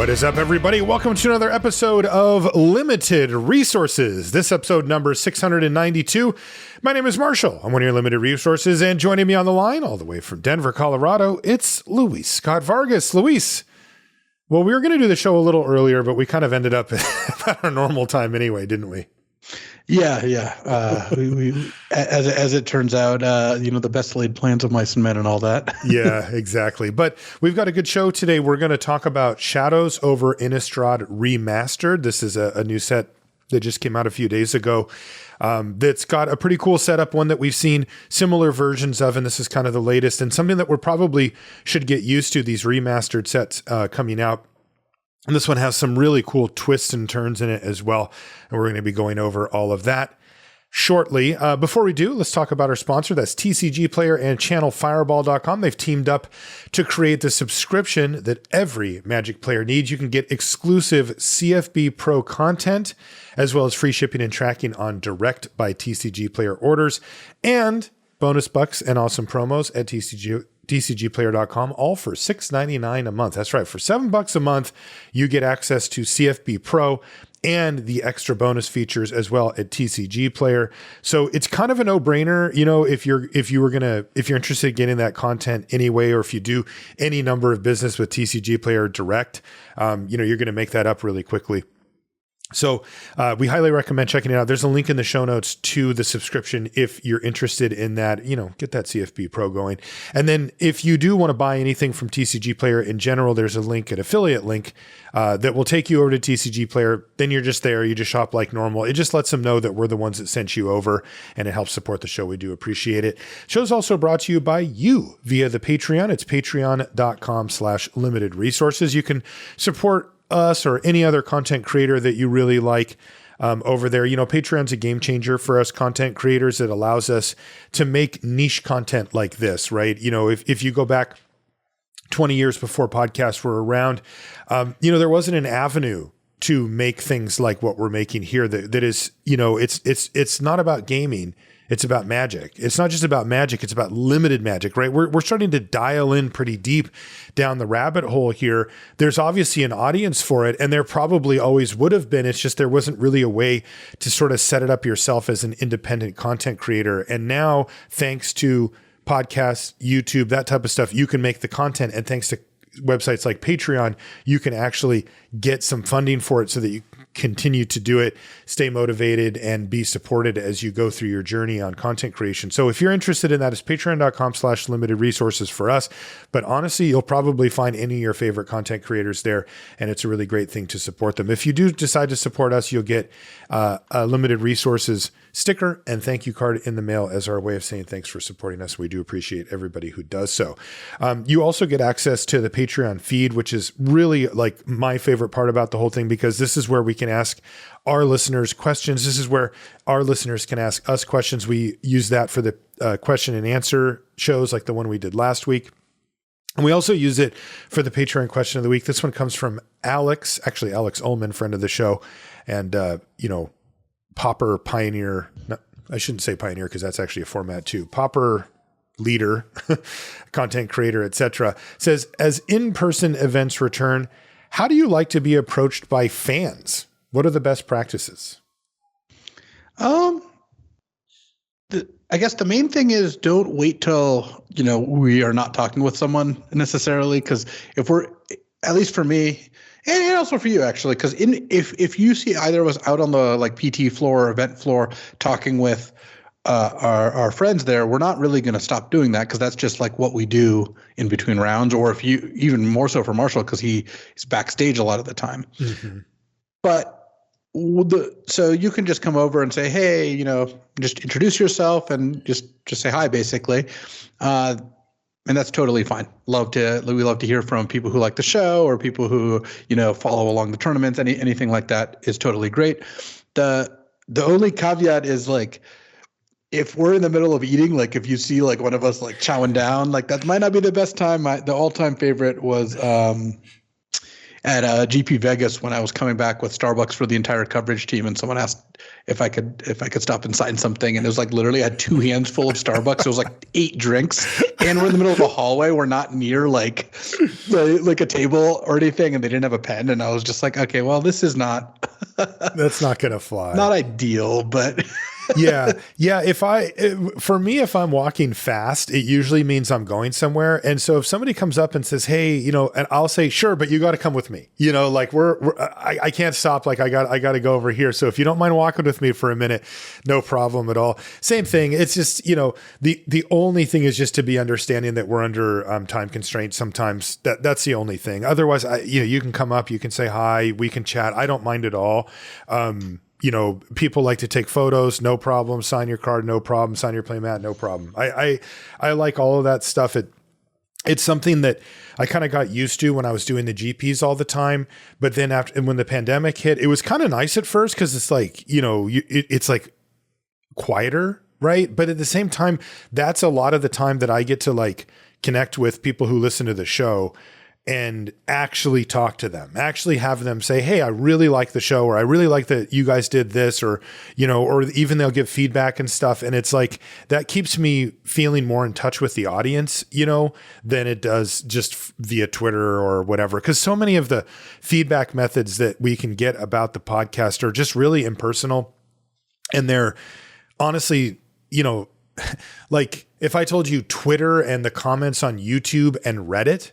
What is up, everybody? Welcome to another episode of Limited Resources. This episode number 692. My name is Marshall. I'm one of your Limited Resources, and joining me on the line all the way from Denver, Colorado, it's Luis Scott-Vargas. Luis, well, we were going to do the show a little earlier, but we kind of ended up at our normal time anyway, didn't we? Yeah. We as it turns out, the best laid plans of mice and men and all that. Yeah, exactly. But we've got a good show today. We're going to talk about Shadows Over Innistrad Remastered. This is a new set that just came out a few days ago. That's got a pretty cool setup, one that we've seen similar versions of, and this is kind of the latest, and something that we probably should get used to, these remastered sets coming out. And this one has some really cool twists and turns in it as well. And we're going to be going over all of that shortly. Before we do, let's talk about our sponsor. That's TCG Player and ChannelFireball.com. They've teamed up to create the subscription that every Magic player needs. You can get exclusive CFB Pro content, as well as free shipping and tracking on direct by TCG Player orders, and bonus bucks and awesome promos at TCGplayer.com, all for $6.99 a month. That's right. For $7 a month, you get access to CFB Pro and the extra bonus features as well at TCG Player. So it's kind of a no-brainer, if you're interested in getting that content anyway, or if you do any number of business with TCG Player direct, you're going to make that up really quickly. So we highly recommend checking it out. There's a link in the show notes to the subscription if you're interested in that, get that CFB Pro going. And then if you do want to buy anything from TCG Player in general, there's a link, an affiliate link that will take you over to TCG Player. Then you're just there. You just shop like normal. It just lets them know that we're the ones that sent you over, and it helps support the show. We do appreciate it. Show's also brought to you by you via the Patreon. It's patreon.com/limited resources. You can support us or any other content creator that you really like over there. Patreon's a game changer for us content creators. It allows us to make niche content like this, right? If you go back 20 years before podcasts were around, there wasn't an avenue to make things like what we're making here that is, it's not about gaming. It's about magic. It's not just about magic. It's about limited magic, right? We're starting to dial in pretty deep down the rabbit hole here. There's obviously an audience for it, and there probably always would have been. It's just there wasn't really a way to sort of set it up yourself as an independent content creator. And now, thanks to podcasts, YouTube, that type of stuff, you can make the content. And thanks to websites like Patreon, you can actually get some funding for it so that you continue to do it, stay motivated, and be supported as you go through your journey on content creation. So if you're interested in that, it's patreon.com/limited resources for us. But honestly, you'll probably find any of your favorite content creators there, and it's a really great thing to support them. If you do decide to support us, you'll get a limited resources sticker and thank you card in the mail as our way of saying thanks for supporting us. We do appreciate everybody who does so. You also get access to the Patreon feed, which is really like my favorite part about the whole thing, because this is where we can ask our listeners questions. This is where our listeners can ask us questions. We use that for the question and answer shows like the one we did last week. And we also use it for the Patreon question of the week. This one comes from Alex Ullman, friend of the show, and, Popper Pioneer. No, I shouldn't say Pioneer because that's actually a format too. Popper leader, content creator, etc. says, as in-person events return, how do you like to be approached by fans? What are the best practices? I guess the main thing is don't wait till, we are not talking with someone necessarily. Because if we're, at least for me, and also for you actually, because if you see either of us out on the PT floor or event floor talking with our friends there, we're not really going to stop doing that, because that's just what we do in between rounds. Or if you, even more so for Marshall, because he's backstage a lot of the time. Mm-hmm. But so you can just come over and say, hey, just introduce yourself and just say hi, basically. And that's totally fine. We love to hear from people who like the show, or people who, follow along the tournaments. Anything like that is totally great. The only caveat is if we're in the middle of eating, if you see one of us chowing down, that might not be the best time. The all-time favorite was, and at GP Vegas when I was coming back with Starbucks for the entire coverage team, and someone asked if I could stop and sign something, and it was like literally I had 2 hands full of Starbucks. It was like 8 drinks, and we're in the middle of a hallway. We're not near like a table or anything, and they didn't have a pen, and I was just like, okay, well, this is not that's not gonna fly. Not ideal, but. yeah. If I'm walking fast, it usually means I'm going somewhere. And so if somebody comes up and says, hey, and I'll say, sure, but you got to come with me, like I can't stop. Like I got to go over here. So if you don't mind walking with me for a minute, no problem at all. Same thing. It's just, the only thing is just to be understanding that we're under time constraints. Sometimes that's the only thing. Otherwise, you can come up, you can say hi, we can chat. I don't mind at all. People like to take photos, no problem. Sign your card, no problem. Sign your playmat, no problem. I like all of that stuff. It's something that I kind of got used to when I was doing the GPs all the time. But then when the pandemic hit, it was kind of nice at first because it's like, it's like quieter, right? But at the same time, that's a lot of the time that I get to like connect with people who listen to the show and actually talk to them, actually have them say, hey, I really like the show, or I really like that you guys did this, or, or even they'll give feedback and stuff. And it's like, that keeps me feeling more in touch with the audience, than it does just via Twitter or whatever. Cause so many of the feedback methods that we can get about the podcast are just really impersonal. And they're honestly, like if I told you Twitter and the comments on YouTube and Reddit,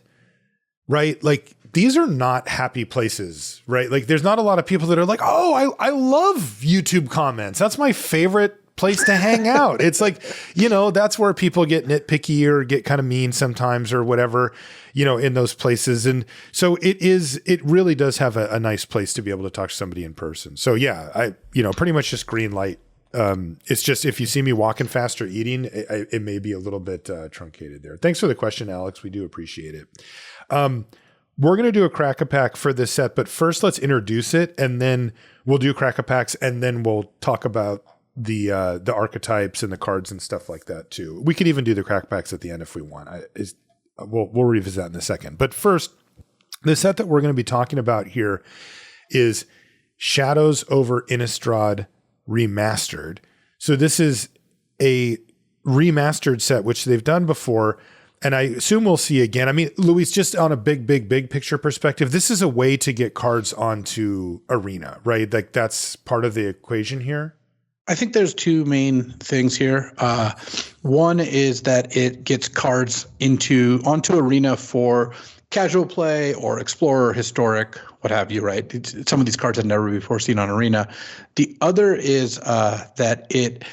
right? Like these are not happy places, right? Like there's not a lot of people that are like, oh, I love YouTube comments. That's my favorite place to hang out. It's like, that's where people get nitpicky or get kind of mean sometimes or whatever, in those places. And so it really does have a nice place to be able to talk to somebody in person. So yeah, I pretty much just green light. It's just, if you see me walking fast or eating, it may be a little bit truncated there. Thanks for the question, Alex. We do appreciate it. We're going to do a crack-a-pack for this set, but first let's introduce it, and then we'll do crack-a-packs, and then we'll talk about the archetypes and the cards and stuff like that too. We could even do the crack-a-packs at the end if we want. We'll revisit that in a second. But first, the set that we're going to be talking about here is Shadows Over Innistrad Remastered. So this is a remastered set, which they've done before, and I assume we'll see again. I mean, Luis, just on a big picture perspective, this is a way to get cards onto Arena, right? Like that's part of the equation here. I think there's 2 main things here. One is that it gets cards onto Arena for casual play or explorer, historic, what have you, right? Some of these cards had never before seen on Arena. The other is that it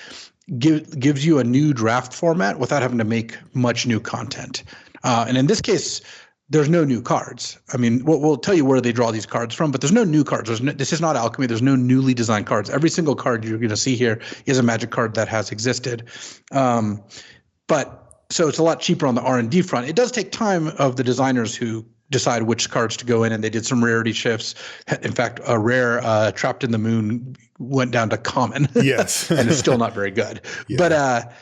gives you a new draft format without having to make much new content. And in this case, there's no new cards. I mean, we'll tell you where they draw these cards from, but there's no new cards. This is not alchemy. There's no newly designed cards. Every single card you're going to see here is a Magic card that has existed. But so it's a lot cheaper on the R&D front. It does take time of the designers who decide which cards to go in, and they did some rarity shifts. In fact, a rare Trapped in the Moon went down to common. Yes. And it's still not very good. Yeah. But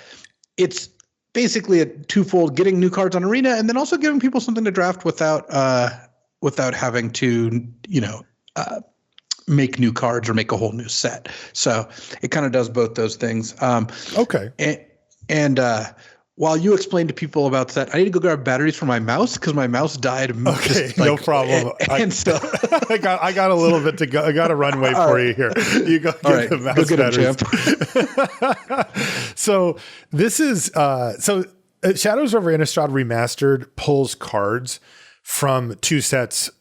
it's basically a twofold: getting new cards on Arena, and then also giving people something to draft without having to, make new cards or make a whole new set. So it kind of does both those things. Okay. And while you explain to people about that, I need to go grab batteries for my mouse because my mouse died. Okay, no problem. And so I got a little bit to go. I got a runway for you here. You go get the mouse go get batteries. So this is Shadows Over Innistrad Remastered pulls cards from 2 sets.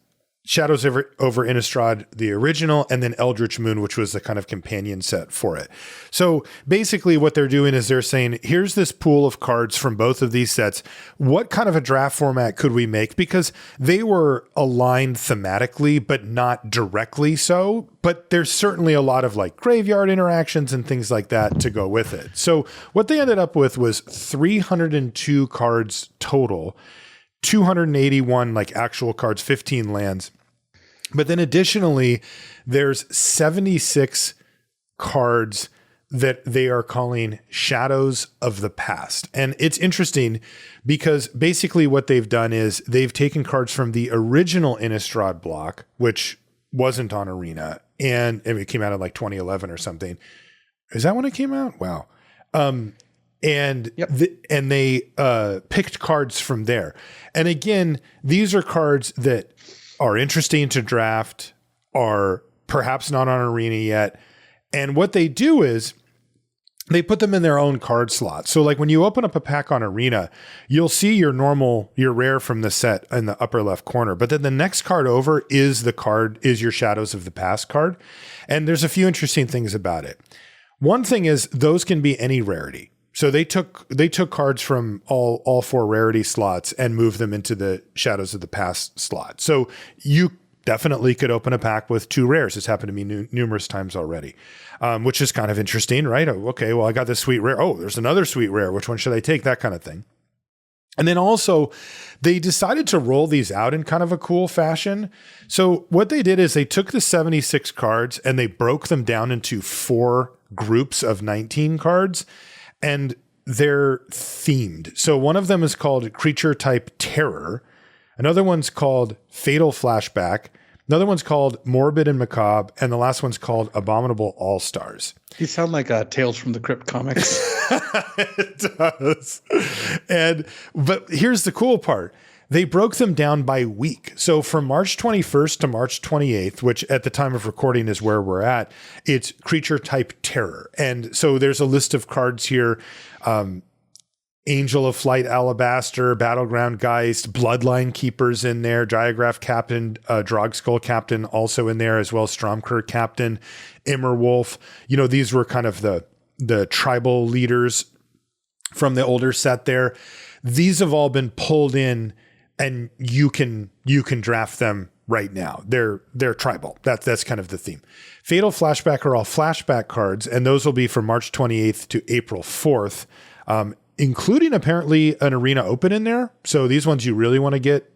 Shadows Over Innistrad, the original, and then Edritch Moon, which was the kind of companion set for it. So basically what they're doing is they're saying, here's this pool of cards from both of these sets. What kind of a draft format could we make? Because they were aligned thematically, but not directly so. But there's certainly a lot of like graveyard interactions and things like that to go with it. So what they ended up with was 302 cards total, 281 like actual cards, 15 lands. But then additionally, there's 76 cards that they are calling Shadows of the Past. And it's interesting because basically what they've done is they've taken cards from the original Innistrad block, which wasn't on Arena, and it came out in like 2011 or something. Is that when it came out? Wow. And they picked cards from there. And again, these are cards that are interesting to draft, are perhaps not on Arena yet. And what they do is they put them in their own card slot. So like when you open up a pack on Arena, you'll see your rare from the set in the upper left corner. But then the next card over is your Shadows of the Past card. And there's a few interesting things about it. One thing is those can be any rarity. So they took cards from all 4 rarity slots and moved them into the Shadows of the Past slot. So you definitely could open a pack with 2 rares. It's happened to me numerous times already, which is kind of interesting, right? Okay, well, I got this sweet rare. Oh, there's another sweet rare. Which one should I take? That kind of thing. And then also, they decided to roll these out in kind of a cool fashion. So what they did is they took the 76 cards and they broke them down into 4 groups of 19 cards, and they're themed. So one of them is called Creature Type Terror. Another one's called Fatal Flashback. Another one's called Morbid and Macabre. And the last one's called Abominable All-Stars. You sound like Tales from the Crypt comics. It does. But here's the cool part. They broke them down by week. So from March 21st to March 28th, which at the time of recording is where we're at, it's Creature Type Terror. And so there's a list of cards here. Angel of Flight Alabaster, Battleground Geist, Bloodline Keepers in there, Diagraph Captain, Drogskull Captain also in there, as well as Stromkirk Captain, Immerwolf. These were kind of the tribal leaders from the older set there. These have all been pulled in, and you can draft them right now. They're tribal. That's kind of the theme. Fatal Flashback are all flashback cards, and those will be from March 28th to April 4th. Including apparently an Arena Open in there. So these ones you really want to get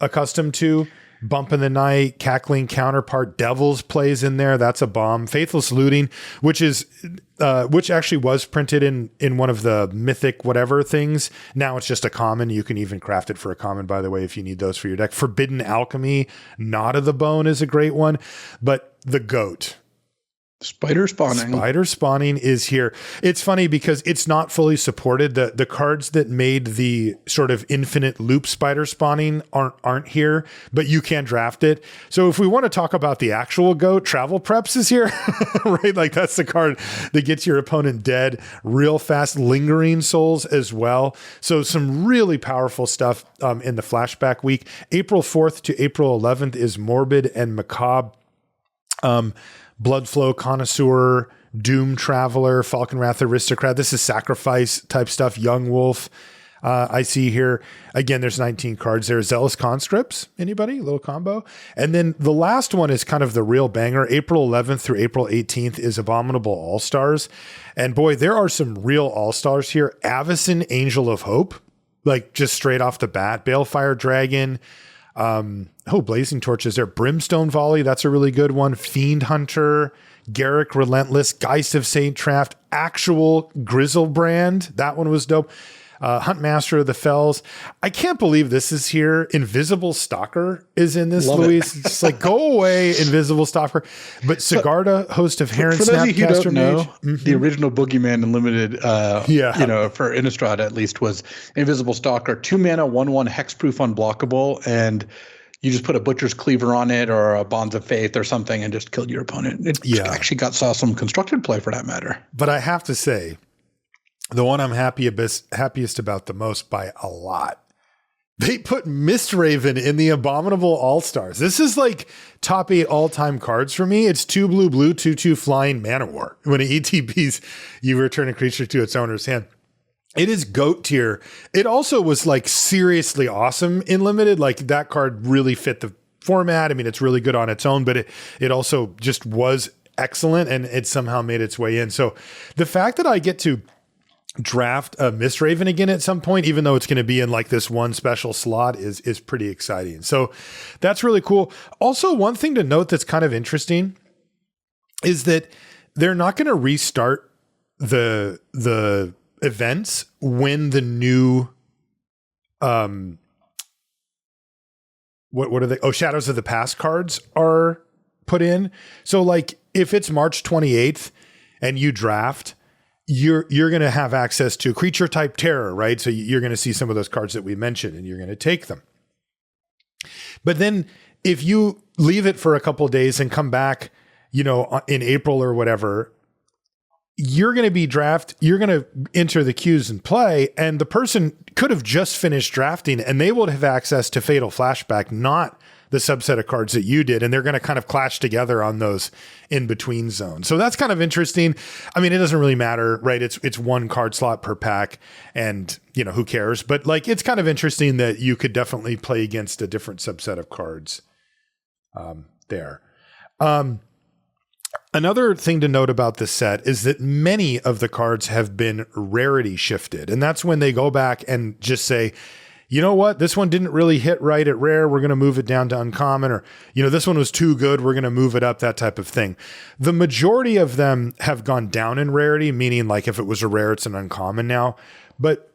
accustomed to. Bump in the Night, Cackling Counterpart, Devils plays in there. That's a bomb. Faithless Looting, which actually was printed in one of the mythic whatever things. Now it's just a common. You can even craft it for a common, by the way, if you need those for your deck. Forbidden Alchemy, Knot of the Bone is a great one. But the GOAT, Spider Spawning is here. It's funny because it's not fully supported. The cards that made the sort of infinite loop Spider Spawning aren't here, but you can draft it. So if we want to talk about the actual GOAT, Travel Preps is here, right? Like that's the card that gets your opponent dead real fast. Lingering Souls as well. So some really powerful stuff in the flashback week. April 4th to April 11th is Morbid and Macabre. Bloodflow Connoisseur, Doom Traveler, Falconwrath Aristocrat. This is sacrifice type stuff. Young Wolf. I see here. Again, there's 19 cards there. Zealous Conscripts. Anybody? A little combo. And then the last one is kind of the real banger. April 11th through April 18th is Abominable All-Stars. And boy, there are some real All-Stars here. Avacyn, Angel of Hope. Like just straight off the bat. Balefire Dragon. Blazing Torches there. Brimstone Volley, that's a really good one. Fiend Hunter, Garrick Relentless, Geist of Saint Traft, actual Grizzlebrand, that one was dope. Hunt Master of the Fells. I can't believe this is here. Invisible Stalker is in this, Love Luis. It's just like, go away, Invisible Stalker. But Sigarda, Host of Heron, for those of you who don't know, Mage. the original Boogeyman Unlimited, for Innistrad at least, was Invisible Stalker, 2 mana, 1/1 hexproof unblockable, and you just put a Butcher's Cleaver on it or a Bonds of Faith or something and just killed your opponent. It actually saw some constructed play for that matter. But I have to say, the one I'm happiest about the most by a lot, they put Mistraven in the Abominable All-Stars. This is like top 8 all-time cards for me. It's 2 blue, 2/2 flying Mana War. When it ETBs, you return a creature to its owner's hand. It is GOAT tier. It also was like seriously awesome in limited. Like that card really fit the format. I mean, it's really good on its own, but it also just was excellent and it somehow made its way in. So the fact that I get to draft a Mistraven again at some point, even though it's going to be in like this one special slot, is pretty exciting. So that's really cool. Also, one thing to note that's kind of interesting is that they're not going to restart the events when the new what are they? Oh, Shadows of the Past cards are put in. So like if it's March 28th and you draft, you're going to have access to creature type terror, right? So you're going to see some of those cards that we mentioned and you're going to take them. But then if you leave it for a couple of days and come back, you know, in April or whatever, you're going to enter the queues and play, and the person could have just finished drafting and they would have access to Fatal Flashback, not the subset of cards that you did. And they're going to kind of clash together on those in between zones. So that's kind of interesting. I mean, it doesn't really matter, right? It's one card slot per pack and, you know, who cares? But like, it's kind of interesting that you could definitely play against a different subset of cards there. Another thing to note about this set is that many of the cards have been rarity shifted. And that's when they go back and just say, you know what, this one didn't really hit right at rare. We're going to move it down to uncommon, or, you know, this one was too good. We're going to move it up, that type of thing. The majority of them have gone down in rarity, meaning like if it was a rare, it's an uncommon now. But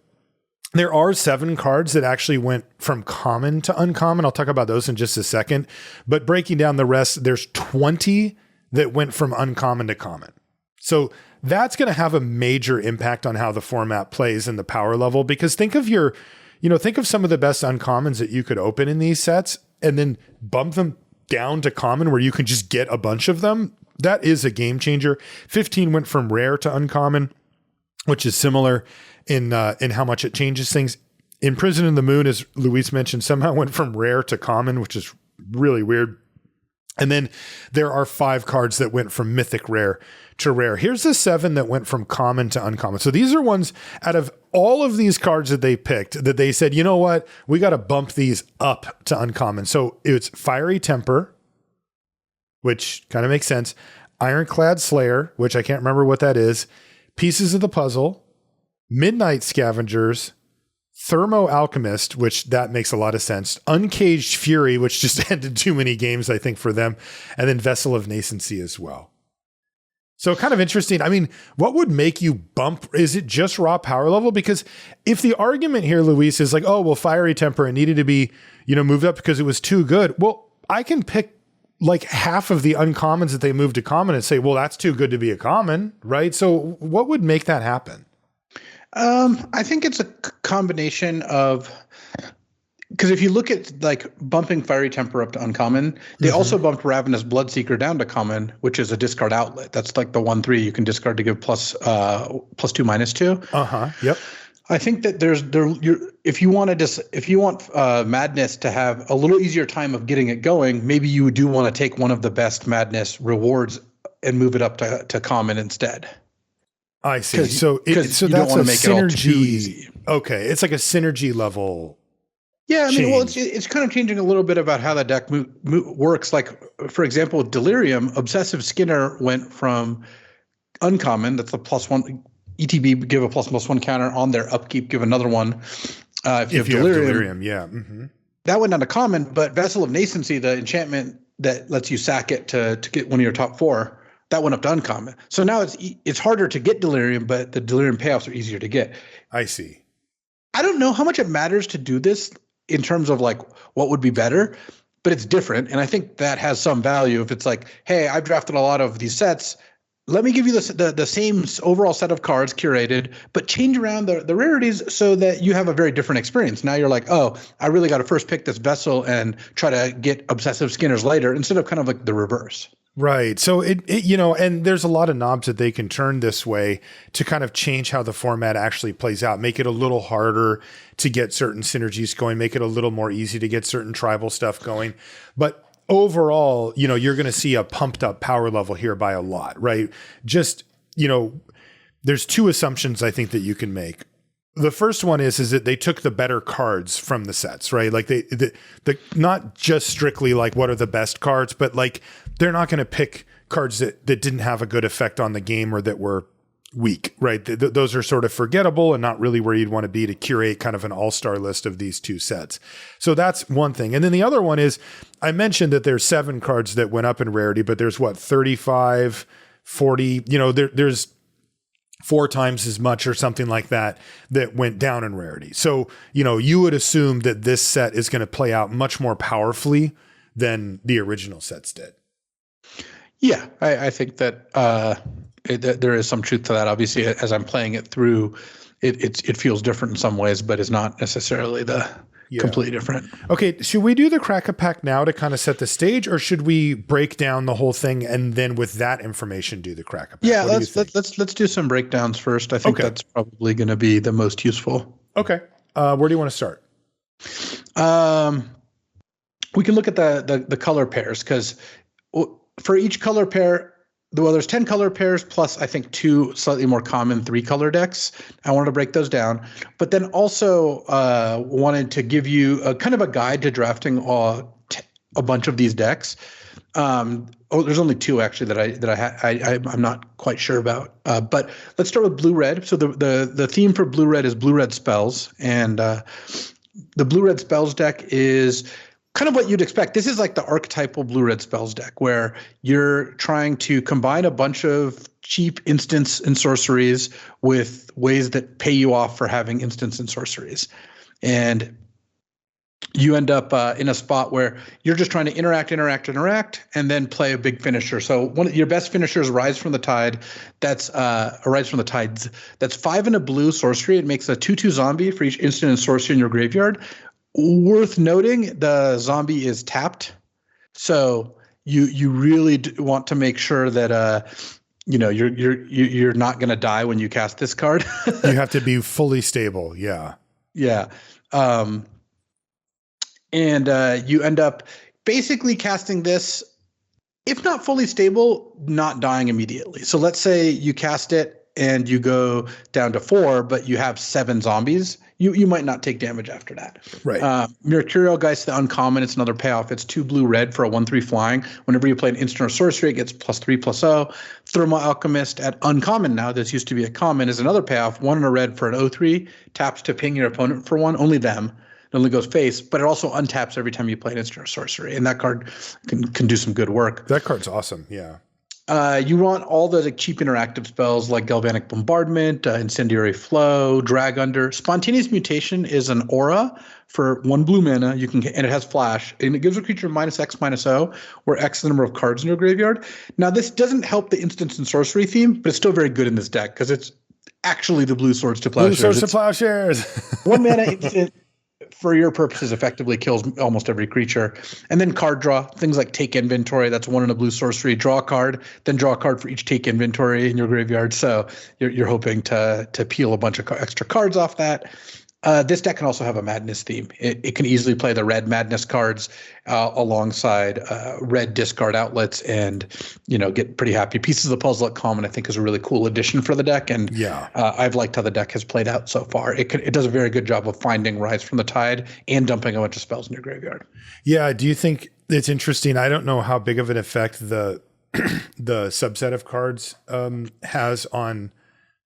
there are 7 cards that actually went from common to uncommon. I'll talk about those in just a second. But breaking down the rest, there's 20 that went from uncommon to common. So that's going to have a major impact on how the format plays and the power level, because think of some of the best uncommons that you could open in these sets and then bump them down to common where you can just get a bunch of them. That is a game changer. 15 went from rare to uncommon, which is similar in how much it changes things. Imprisoned in the Moon, as Luis mentioned, somehow went from rare to common, which is really weird. And then there are 5 cards that went from mythic rare to rare. Here's the 7 that went from common to uncommon. So these are ones out of all of these cards that they picked that they said, you know what, we got to bump these up to uncommon. So it's Fiery Temper, which kind of makes sense. Ironclad Slayer, which I can't remember what that is. Pieces of the Puzzle, Midnight Scavengers, Thermo Alchemist, which that makes a lot of sense. Uncaged Fury, which just ended too many games, I think, for them. And then Vessel of Nascency as well. So kind of interesting. I mean, what would make you bump? Is it just raw power level? Because if the argument here, Luis, is like, oh, well, Fiery Temper, it needed to be, you know, moved up because it was too good. Well, I can pick like half of the uncommons that they moved to common and say, well, that's too good to be a common, right? So what would make that happen? I think it's a combination of, because if you look at like bumping Fiery Temper up to uncommon, they also bumped Ravenous Bloodseeker down to common, which is a discard outlet. That's like the 1/3 you can discard to give +2 -2. Yep. I think that if you want Madness to have a little easier time of getting it going, maybe you do want to take one of the best Madness rewards and move it up to common instead. I see. So that's a synergy. Okay, it's like a synergy level. Yeah, I mean, well, it's kind of changing a little bit about how the deck works. Like, for example, with Delirium, Obsessive Skinner went from uncommon. That's the +1 ETB, give a +1 counter on their upkeep, give another one. If you have Delirium, yeah. Mm-hmm. That went down to common, but Vessel of Nascency, the enchantment that lets you sack it to get one of your top 4, that went up to uncommon. So now it's harder to get Delirium, but the Delirium payoffs are easier to get. I see. I don't know how much it matters to do this in terms of like what would be better, but it's different. And I think that has some value if it's like, hey, I've drafted a lot of these sets. Let me give you the same overall set of cards curated, but change around the rarities so that you have a very different experience. Now you're like, oh, I really got to first pick this Vessel and try to get Obsessive Skinners later instead of kind of like the reverse. Right. So it and there's a lot of knobs that they can turn this way to kind of change how the format actually plays out, make it a little harder to get certain synergies going, make it a little more easy to get certain tribal stuff going. But overall, you're going to see a pumped up power level here by a lot, right? Just, there's 2 assumptions I think that you can make. The first one is that they took the better cards from the sets, right? Like the not just strictly like what are the best cards, but like they're not going to pick cards that didn't have a good effect on the game or that were weak, right? Those are sort of forgettable and not really where you'd want to be to curate kind of an all-star list of these 2 sets. So that's one thing. And then the other one is I mentioned that there's 7 cards that went up in rarity, but there's 35 40, you know, there's 4 times as much or something like that went down in rarity. So, you know, you would assume that this set is going to play out much more powerfully than the original sets did. Yeah, I think that there is some truth to that. Obviously, as I'm playing it through, it feels different in some ways, but is not necessarily completely different. Okay, should we do the Crack-a-Pack now to kind of set the stage, or should we break down the whole thing and then with that information do the Crack-a-Pack? Yeah, let's do some breakdowns first. I think that's probably going to be the most useful. Okay, where do you want to start? We can look at the color pairs, because for each color pair, there's 10 color pairs plus I think 2 slightly more common 3-color decks. I wanted to break those down, but then also wanted to give you a kind of a guide to drafting a bunch of these decks. There's only 2 actually that I'm not quite sure about. But let's start with blue-red. So the theme for blue-red is blue-red spells, and the blue-red spells deck is kind of what you'd expect. This is like the archetypal blue-red spells deck, where you're trying to combine a bunch of cheap instants and sorceries with ways that pay you off for having instants and sorceries. And you end up in a spot where you're just trying to interact, and then play a big finisher. So one of your best finishers, Rise from the Tide. That's Rise from the Tides. That's 5 and a blue sorcery. It makes a 2/2 zombie for each instant and sorcery in your graveyard. Worth noting, the zombie is tapped, so you really want to make sure that you're not going to die when you cast this card. You have to be fully stable. Yeah. And you end up basically casting this, if not fully stable, not dying immediately. So let's say you cast it and you go down to 4, but you have 7 zombies. You might not take damage after that. Right. Mercurial Geist, the uncommon, it's another payoff. It's 2 blue-red for a 1/3 flying. Whenever you play an instant or sorcery, it gets +3/+0. Thermal Alchemist at uncommon now, this used to be a common, is another payoff. 1 and a red for an 0/3. Taps to ping your opponent for 1, only them. It only goes face, but it also untaps every time you play an instant or sorcery. And that card can do some good work. That card's awesome, yeah. You want all the cheap interactive spells like Galvanic Bombardment, Incendiary Flow, Drag Under. Spontaneous Mutation is an aura for 1 blue mana. And it has flash, and it gives a creature -X/-0, where X is the number of cards in your graveyard. Now, this doesn't help the instants and sorcery theme, but it's still very good in this deck because it's actually the Blue Swords to Plowshares. Blue Swords to Plowshares. 1 mana instant. For your purposes, effectively kills almost every creature. And then card draw, things like Take Inventory. That's 1 in a blue sorcery. Draw a card, then draw a card for each Take Inventory in your graveyard. So you're hoping to peel a bunch of extra cards off that. This deck can also have a Madness theme. It can easily play the red Madness cards alongside red discard outlets, and get pretty happy. Pieces of the Puzzle at common, I think, is a really cool addition for the deck, and I've liked how the deck has played out so far. It does a very good job of finding Rise from the Tide and dumping a bunch of spells in your graveyard. Yeah, do you think it's interesting? I don't know how big of an effect the subset of cards has on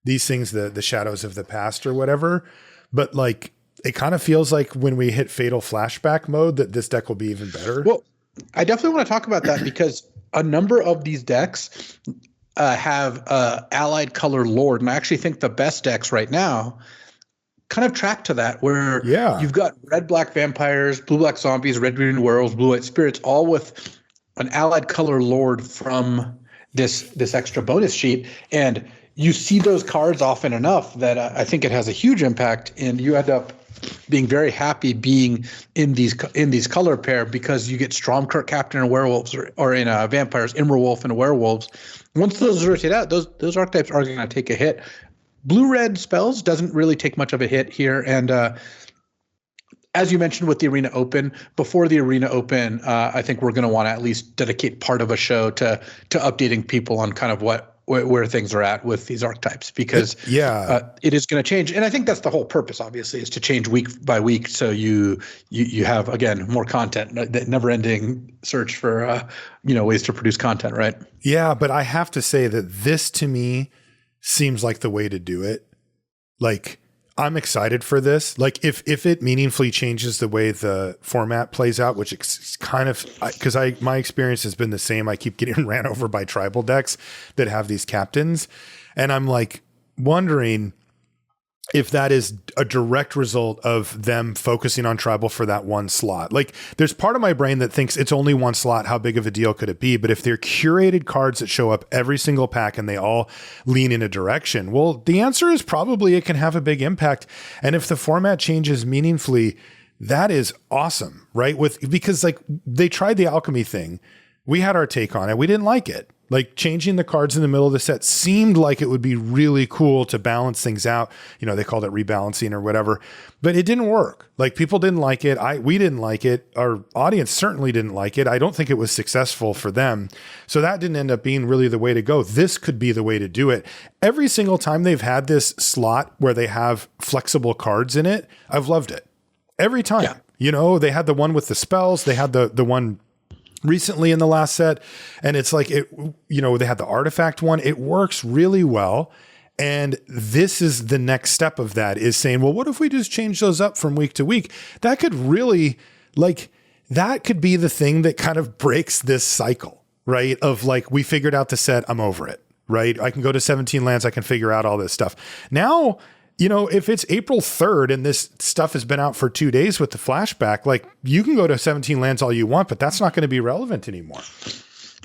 these things, the Shadows of the Past or whatever. But like, it kind of feels like when we hit Fatal Flashback mode that this deck will be even better. Well, I definitely want to talk about that because a number of these decks have allied color Lord. And I actually think the best decks right now kind of track to that, where you've got red-black vampires, blue-black zombies, red-green werewolves, blue-white spirits, all with an allied color Lord from this extra bonus sheet. And you see those cards often enough that I think it has a huge impact, and you end up being very happy being in these color pair because you get Stormkirk Captain and werewolves, or in vampires, Immerwolf and werewolves. Once those are rotated out, those archetypes are going to take a hit. Blue-red spells doesn't really take much of a hit here, and as you mentioned with the Arena Open, before the Arena Open, I think we're going to want to at least dedicate part of a show to updating people on kind of where things are at with these archetypes, because it is going to change. And I think that's the whole purpose, obviously, is to change week by week. So you have, again, more content, that never ending search for, ways to produce content. Right. Yeah. But I have to say that this to me seems like the way to do it. Like, I'm excited for this. Like if it meaningfully changes the way the format plays out, which it's kind of, because my experience has been the same. I keep getting ran over by tribal decks that have these captains. And I'm like wondering if that is a direct result of them focusing on tribal for that one slot. Like there's part of my brain that thinks it's only one slot. How big of a deal could it be? But if they're curated cards that show up every single pack and they all lean in a direction, well, the answer is probably it can have a big impact. And if the format changes meaningfully, that is awesome, right? Because like they tried the alchemy thing. We had our take on it. We didn't like it. Like changing the cards in the middle of the set seemed like it would be really cool to balance things out. You know, they called it rebalancing or whatever, but it didn't work. Like people didn't like it. We didn't like it. Our audience certainly didn't like it. I don't think it was successful for them. So that didn't end up being really the way to go. This could be the way to do it. Every single time they've had this slot where they have flexible cards in it, I've loved it. Every time. Yeah. You know, they had the one with the spells. They had the one recently in the last set, and it's like it, you know, they had the artifact one. It works really well. And this is the next step of that, is saying, well, what if we just change those up from week to week? That could really, like, that could be the thing that kind of breaks this cycle, right? Of like, we figured out the set, I'm over it, right? I can go to 17 lands, I can figure out all this stuff. Now, you know, if it's April 3rd and this stuff has been out for 2 days with the flashback, like you can go to 17 lands all you want, but that's not going to be relevant anymore.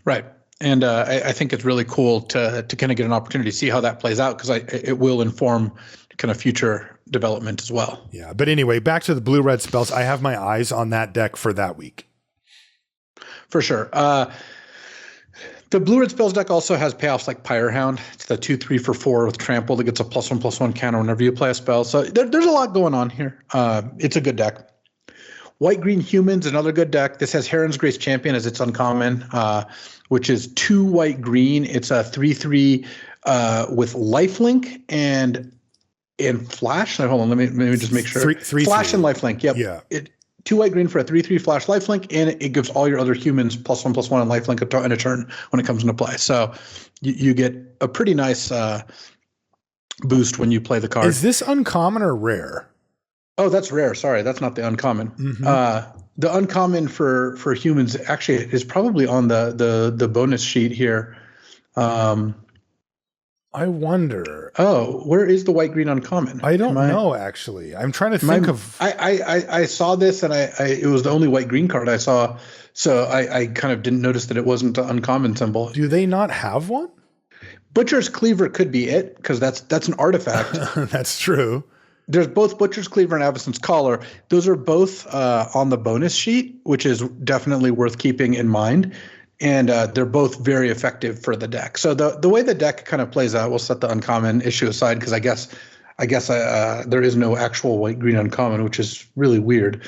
Right. And I think it's really cool to kind of get an opportunity to see how that plays out, because it will inform kind of future development as well. Yeah. But anyway, back to the blue-red spells. I have my eyes on that deck for that week. For sure. The blue-red spells deck also has payoffs like Pyrehound. It's the 2/3 for 4 with trample that gets a +1/+1 counter whenever you play a spell. So there's a lot going on here. It's a good deck. White-green humans, another good deck. This has Heron's Grace Champion as its uncommon, which is 2 white-green. It's a 3/3 with lifelink and flash. Hold on, let me just make sure. Flash and lifelink. Yep. Yeah. 2 white-green for a 3/3 flash lifelink, and it gives all your other humans +1/+1 and lifelink in a turn when it comes into play. So you get a pretty nice boost when you play the card. Is this uncommon or rare? Oh, that's rare. Sorry, that's not the uncommon. Mm-hmm. The uncommon for humans actually is probably on the bonus sheet here. I wonder. Oh, where is the white-green uncommon? I don't know, actually. I'm trying to think of. I saw this, and it was the only white-green card I saw, so I kind of didn't notice that it wasn't the uncommon symbol. Do they not have one? Butcher's Cleaver could be it, because that's an artifact. That's true. There's both Butcher's Cleaver and Abzan's Collar. Those are both on the bonus sheet, which is definitely worth keeping in mind. And they're both very effective for the deck. So the way the deck kind of plays out, we'll set the uncommon issue aside, because I guess there is no actual white-green uncommon, which is really weird.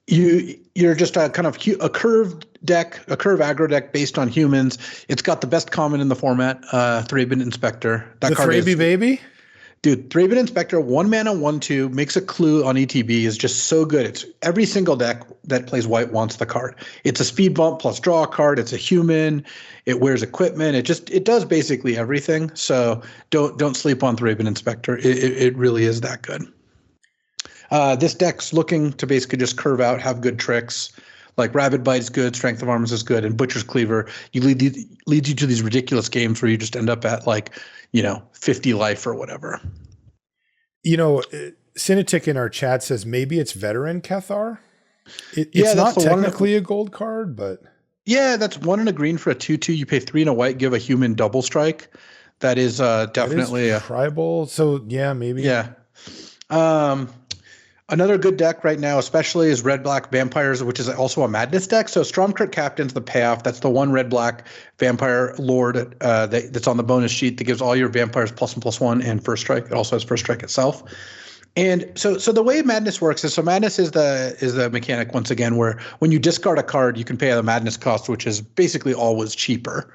You're just a kind of a curved deck, a curve aggro deck based on humans. It's got the best common in the format, Thraben Inspector. That card is baby. Dude, Thraben Inspector, 1 mana, 1/2, makes a clue on ETB, is just so good. It's every single deck that plays white wants the card. It's a speed bump plus draw a card. It's a human. It wears equipment. It does basically everything. So don't sleep on Thraben Inspector. It really is that good. This deck's looking to basically just curve out, have good tricks. Like Rabid Bite is good, Strength of Arms is good, and Butcher's Cleaver leads you to these ridiculous games where you just end up at 50 life or whatever. Cinetic in our chat says maybe it's Veteran Cathar. It's not technically a gold card, but yeah, that's 1 and a green for a 2/2. You pay 3 and a white, give a human double strike. That is definitely a tribal. So yeah, maybe. Yeah. Another good deck right now, especially, is Red-Black Vampires, which is also a Madness deck. So Stormkirk Captain's the payoff. That's the 1 Red-Black Vampire Lord that's on the bonus sheet that gives all your vampires +1/+1 and first strike. It also has first strike itself. And so the way Madness works is, Madness is the mechanic, once again, where when you discard a card, you can pay the Madness cost, which is basically always cheaper.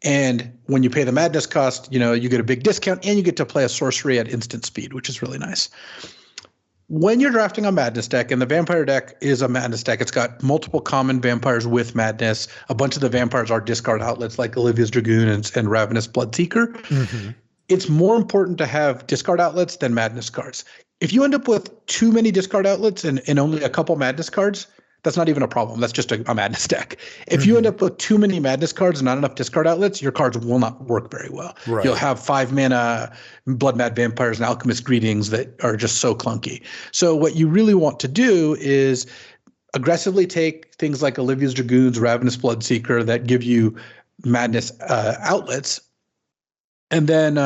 And when you pay the Madness cost, you get a big discount, and you get to play a sorcery at instant speed, which is really nice. When you're drafting a Madness deck, and the Vampire deck is a Madness deck, it's got multiple common vampires with Madness. A bunch of the vampires are discard outlets like Olivia's Dragoon and Ravenous Bloodseeker. Mm-hmm. it's more important to have discard outlets than madness cards. If you end up with too many discard outlets and only a couple madness cards, that's not even a problem. That's just a madness deck. If you end up with too many madness cards and not enough discard outlets, your cards will not work very well. Right. You'll have 5 mana Blood Mad Vampires and Alchemist Greetings that are just so clunky. So what you really want to do is aggressively take things like Olivia's Dragoons, Ravenous Bloodseeker that give you madness outlets, and then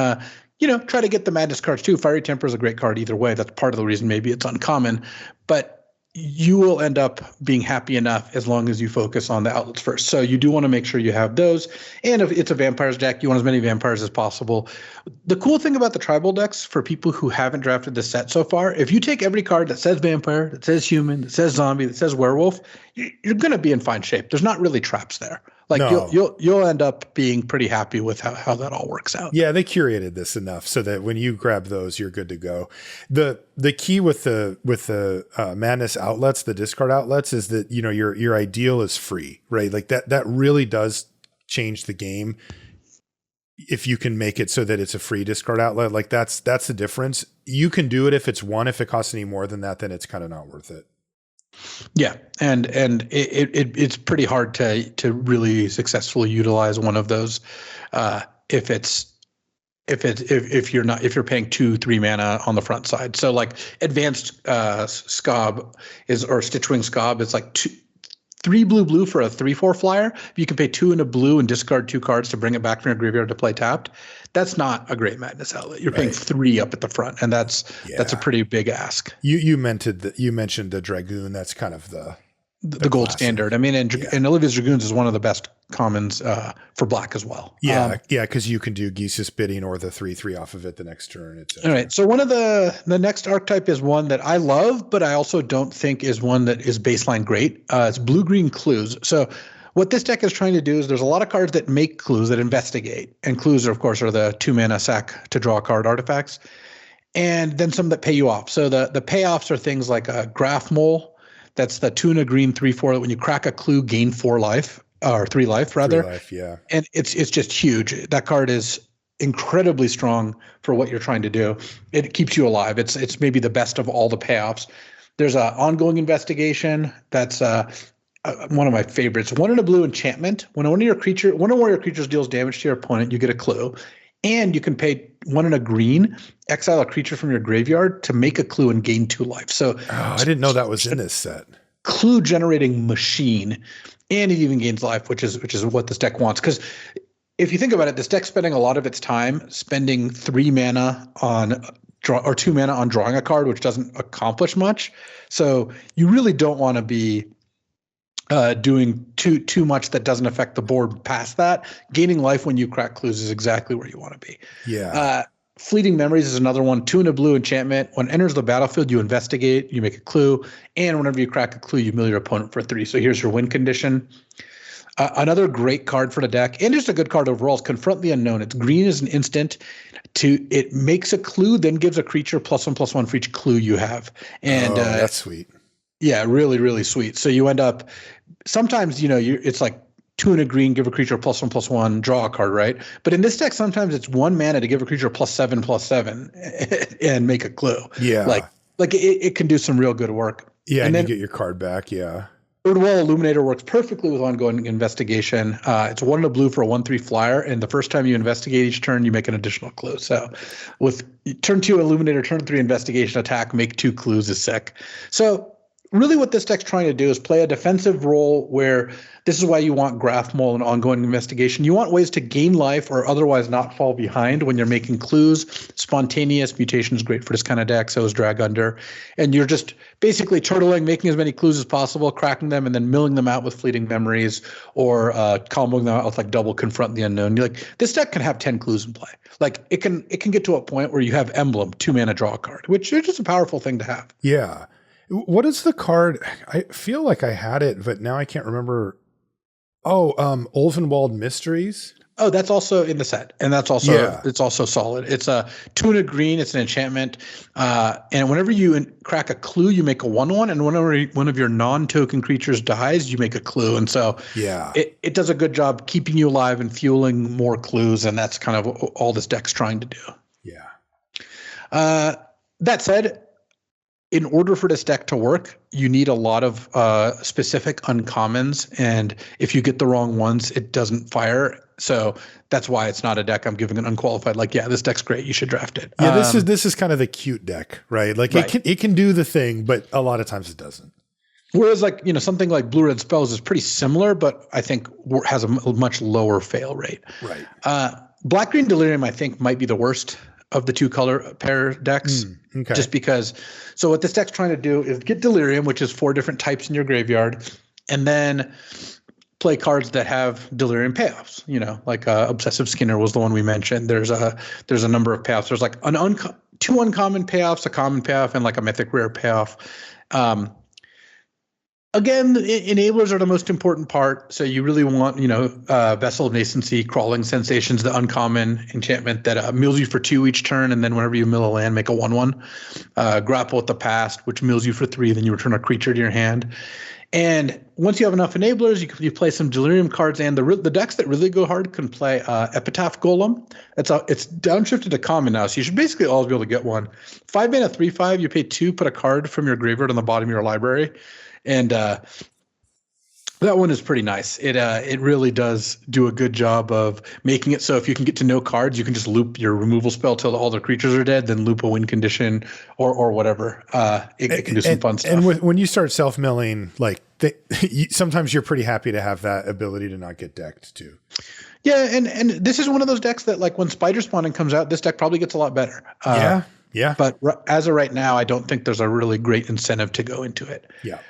try to get the madness cards too. Fiery Temper is a great card either way. That's part of the reason maybe it's uncommon, but you will end up being happy enough as long as you focus on the outlets first. So you do want to make sure you have those. And if it's a vampires deck, you want as many vampires as possible. The cool thing about the tribal decks for people who haven't drafted the set so far, if you take every card that says vampire, that says human, that says zombie, that says werewolf, you're going to be in fine shape. There's not really traps there. Like no. you'll end up being pretty happy with how that all works out. Yeah, they curated this enough so that when you grab those, you're good to go. The key with the madness outlets, the discard outlets, is that your ideal is free, right? Like that really does change the game if you can make it so that it's a free discard outlet. Like that's the difference. You can do it if it's one. If it costs any more than that, then it's kind of not worth it. Yeah, and it's pretty hard to really successfully utilize one of those if you're paying 2-3 mana on the front side. So like advanced Scob or Stitchwing Scob is like 3 blue for a 3/4 flyer. You can pay 2 in a blue and discard 2 cards to bring it back from your graveyard to play tapped. That's not a great madness outlet. You're paying 3 up at the front, and that's a pretty big ask. You mentioned the Dragoon. That's kind of the gold standard. I mean, and Olivia's Dragoons is one of the best commons for black as well. Yeah, because you can do Geese's Bidding or the 3/3 off of it the next turn. All right. So one of the next archetype is one that I love, but I also don't think is one that is baseline great. It's blue-green clues. So what this deck is trying to do is there's a lot of cards that make clues, that investigate. And clues, of course, are the 2 mana sack to draw a card artifacts. And then some that pay you off. So the payoffs are things like a Graph Mole. That's the 2 and a green 3/4. When you crack a clue, gain 4 life, or 3 life, rather. 3 life, yeah. And it's just huge. That card is incredibly strong for what you're trying to do. It keeps you alive. It's maybe the best of all the payoffs. There's an ongoing investigation. That's one of my favorites. 1 in a blue enchantment. When one of your creatures deals damage to your opponent, you get a clue. And you can pay 1 in a green, exile a creature from your graveyard to make a clue and gain 2 life. So I didn't know that was in this set. Clue generating machine, and it even gains life, which is what this deck wants. Because if you think about it, this deck's spending a lot of its time spending 3 mana on 2 mana on drawing a card, which doesn't accomplish much. So you really don't want to be doing too much that doesn't affect the board past that. Gaining life when you crack clues is exactly where you want to be. Yeah. Fleeting Memories is another one. 2 in a blue enchantment. When it enters the battlefield, you investigate, you make a clue, and whenever you crack a clue, you mill your opponent for 3. So here's your win condition. Another great card for the deck, and just a good card overall, is Confront the Unknown. It's green as an instant. It makes a clue, then gives a creature +1/+1 for each clue you have. And that's sweet. Yeah, really, really sweet. So you end up sometimes, it's like 2 in a green, give a creature +1/+1, draw a card, right? But in this deck, sometimes it's 1 mana to give a creature +7/+7 and make a clue. Yeah. Like it can do some real good work. Yeah, and then you get your card back, yeah. Third Wall Illuminator works perfectly with ongoing investigation. It's 1 in a blue for a 1/3 flyer, and the first time you investigate each turn, you make an additional clue. So with turn 2 Illuminator, turn 3 investigation attack, make 2 clues is sick. So really what this deck's trying to do is play a defensive role where this is why you want Graph Mole and ongoing investigation. You want ways to gain life or otherwise not fall behind when you're making clues. Spontaneous Mutation is great for this kind of deck, so is Drag Under. And you're just basically turtling, making as many clues as possible, cracking them, and then milling them out with Fleeting Memories or comboing them out with like double Confront the Unknown. You're like, this deck can have 10 clues in play. Like it can get to a point where you have Emblem, 2 mana draw a card, which is just a powerful thing to have. Yeah. What is the card? I feel like I had it, but now I can't remember. Oh, Ulvenwald Mysteries. Oh, that's also in the set, and that's also it's also solid. It's a 2 in a green. It's an enchantment, and whenever you crack a clue, you make a 1/1, and whenever one of your non-token creatures dies, you make a clue. And so it does a good job keeping you alive and fueling more clues, and that's kind of all this deck's trying to do. That said, in order for this deck to work, you need a lot of specific uncommons, and if you get the wrong ones, it doesn't fire. So that's why it's not a deck I'm giving an unqualified. Like, yeah, this deck's great. You should draft it. Yeah, this is kind of the cute deck, right? Like right. It can do the thing, but a lot of times it doesn't. Whereas, like, you know, something like Blue Red Spells is pretty similar, but I think has a much lower fail rate. Right. Black Green Delirium, I think, might be the worst of the two color pair decks. Okay. Just because. So what this deck's trying to do is get Delirium, which is 4 different types in your graveyard, and then play cards that have Delirium payoffs. You know, like Obsessive Skinner was the one we mentioned. There's a number of payoffs. There's like two uncommon payoffs, a common payoff, and like a mythic rare payoff. Again, enablers are the most important part. So you really want, you know, Vessel of Nascency, Crawling Sensations, the uncommon enchantment that mills you for 2 each turn, and then whenever you mill a land, make a 1/1. Grapple with the Past, which mills you for 3, then you return a creature to your hand. And once you have enough enablers, you play some Delirium cards, and the decks that really go hard can play Epitaph Golem. It's downshifted to common now, so you should basically always be able to get one. 5 mana, 3/5. You pay 2, put a card from your graveyard on the bottom of your library. And that one is pretty nice. It really does do a good job of making it so if you can get to no cards, you can just loop your removal spell till all the creatures are dead, then loop a win condition or whatever. It can do some fun stuff. And when you start self-milling, like sometimes you're pretty happy to have that ability to not get decked too. Yeah, and this is one of those decks that, like, when Spider Spawning comes out, this deck probably gets a lot better. Yeah. But as of right now, I don't think there's a really great incentive to go into it. Yeah.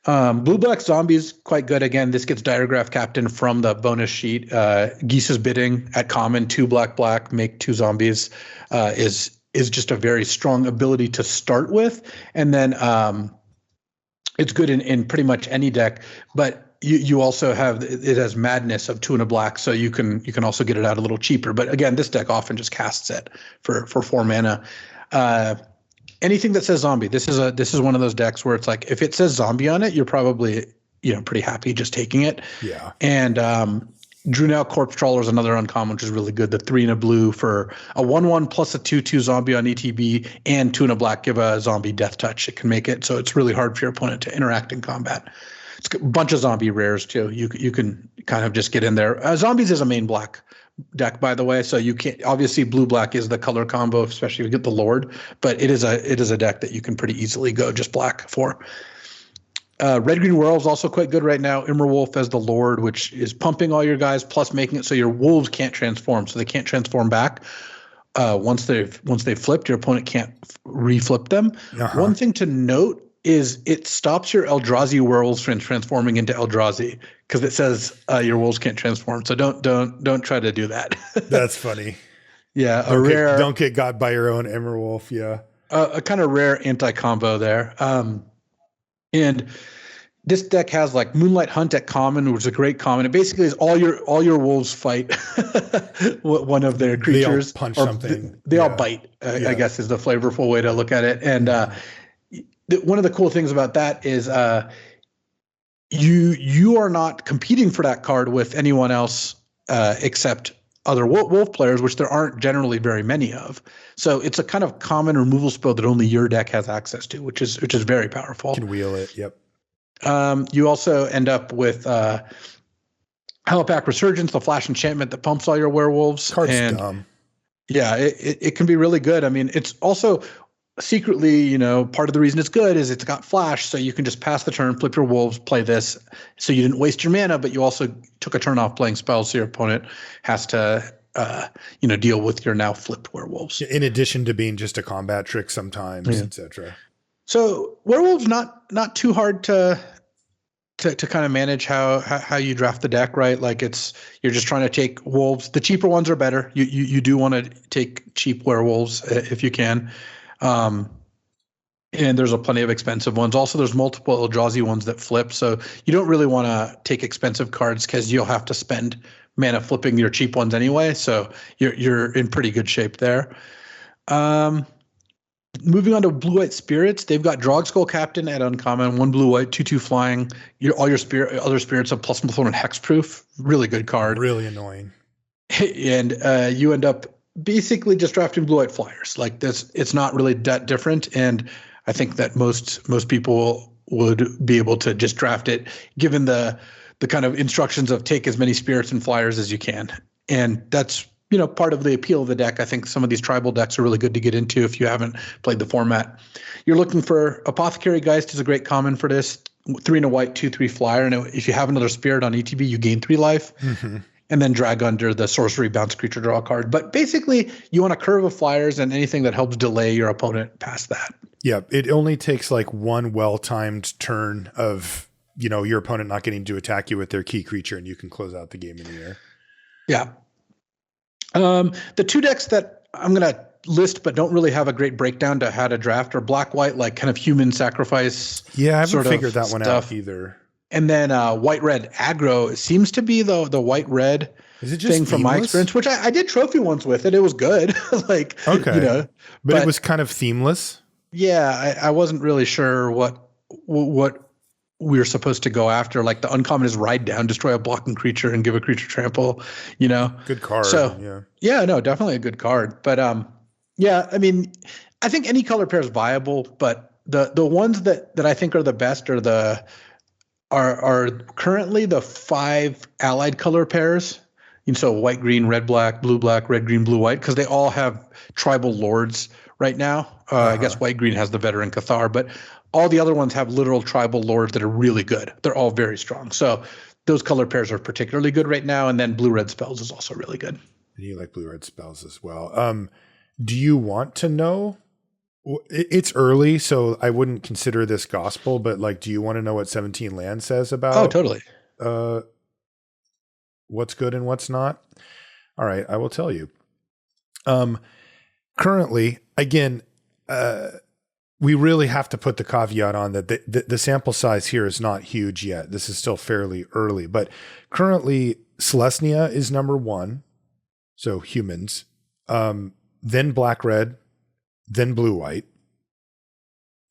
Blue Black Zombies, quite good. Again, this gets Diregraph Captain from the bonus sheet. Geese's Bidding at common, 2 black, make 2 zombies, is just a very strong ability to start with. And then it's good in pretty much any deck, but you also have, it has Madness of 2 and a black, so you can also get it out a little cheaper. But again, this deck often just casts it for 4 mana. Anything that says zombie, this is one of those decks where it's like, if it says zombie on it, you're probably, you know, pretty happy just taking it. Yeah. And Drew Now Corpse Trawler is another uncommon, which is really good. The 3 and a blue for a 1/1 plus a 2/2 zombie on ETB, and 2 and a black give a zombie death touch. It can make it so it's really hard for your opponent to interact in combat. It's a bunch of zombie rares too. You can kind of just get in there. Zombies is a main black deck, by the way, so you can't, obviously blue black is the color combo, especially if you get the Lord, but it is a deck that you can pretty easily go just black for. Red Green Werewolves also quite good right now. Immerwolf as the Lord, which is pumping all your guys, plus making it so your wolves can't transform, so they can't transform back. Once they've flipped, your opponent can't reflip them. Uh-huh. One thing to note is it stops your Eldrazi werewolves from transforming into Eldrazi, because it says your wolves can't transform. So don't try to do that. That's funny. Yeah, don't get got by your own Emerwolf. Yeah, a kind of rare anti-combo there. And this deck has like Moonlight Hunt at common, which is a great common. It basically is all your wolves fight one of their creatures. They all punch something. They all bite. I guess is the flavorful way to look at it. And one of the cool things about that is you are not competing for that card with anyone else except other wolf players, which there aren't generally very many of. So it's a kind of common removal spell that only your deck has access to, which is very powerful. You can wheel it. Yep. You also end up with Helipack Resurgence, the flash enchantment that pumps all your werewolves. Card's dumb. Yeah, it can be really good. I mean, it's also secretly, you know, part of the reason it's good is it's got flash, so you can just pass the turn, flip your wolves, play this. So you didn't waste your mana, but you also took a turn off playing spells, so your opponent has to, deal with your now flipped werewolves. In addition to being just a combat trick sometimes, etc. So werewolves not too hard to kind of manage how you draft the deck, right? Like you're just trying to take wolves. The cheaper ones are better. You do want to take cheap werewolves if you can. And there's plenty of expensive ones. Also, there's multiple Eldrazi ones that flip. So you don't really want to take expensive cards because you'll have to spend mana flipping your cheap ones anyway. So you're in pretty good shape there. Moving on to Blue-White Spirits, they've got Drogskull Captain at uncommon, 1 blue-white, 2/2 flying. All your other spirits have +1/+1 and hexproof. Really good card. Really annoying. And you end up basically just drafting blue-white flyers. Like this, it's not really that different. And I think that most people would be able to just draft it, given the kind of instructions of take as many spirits and flyers as you can. And that's, part of the appeal of the deck. I think some of these tribal decks are really good to get into if you haven't played the format. You're looking for Apothecary Geist is a great common for this. 3 and a white, 2/3 flyer. And if you have another spirit on ETB, you gain 3 life. Mm-hmm. And then drag under the sorcery bounce creature draw card. But basically, you want a curve of flyers and anything that helps delay your opponent past that. Yeah, it only takes like one well-timed turn of, your opponent not getting to attack you with their key creature, and you can close out the game in the air. Yeah. The 2 decks that I'm going to list but don't really have a great breakdown to how to draft are black-white, like kind of human sacrifice. Yeah, I haven't figured that one out either. And then white-red aggro seems to be the white-red thing from my experience, which I did trophy once with it. It was good. Okay. But it was kind of themeless. Yeah, I wasn't really sure what we were supposed to go after. Like the uncommon is ride down, destroy a blocking creature and give a creature trample, Good card. So yeah, no, definitely a good card. But yeah, I mean, I think any color pair is viable, but the ones that I think are the best are currently the 5 allied color pairs. So white, green, red, black, red, green, blue, white, because they all have tribal lords right now. I guess white, green has the veteran Cathar, but all the other ones have literal tribal lords that are really good. They're all very strong. So those color pairs are particularly good right now. And then blue, red spells is also really good. And you like blue, red spells as well. Do you want to know? It's early, so I wouldn't consider this gospel, but do you want to know what 17 Land says about? Oh, totally. What's good and what's not? All right, I will tell you. Currently, again, we really have to put the caveat on that the sample size here is not huge yet. This is still fairly early, but currently Selesnya is number 1. So humans, then black-red, then blue-white.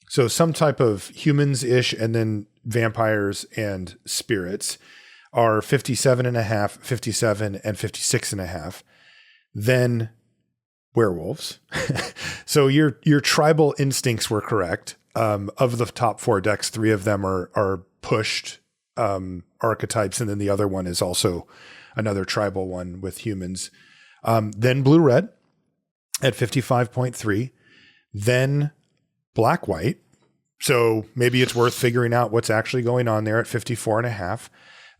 So some type of humans-ish and then vampires and spirits are 57.5, 57, and 56.5. Then werewolves. So your tribal instincts were correct. Of the top 4 decks, 3 of them are pushed archetypes, and then the other one is also another tribal one with humans. Then blue-red at 55.3. Then black-white. So maybe it's worth figuring out what's actually going on there at 54.5.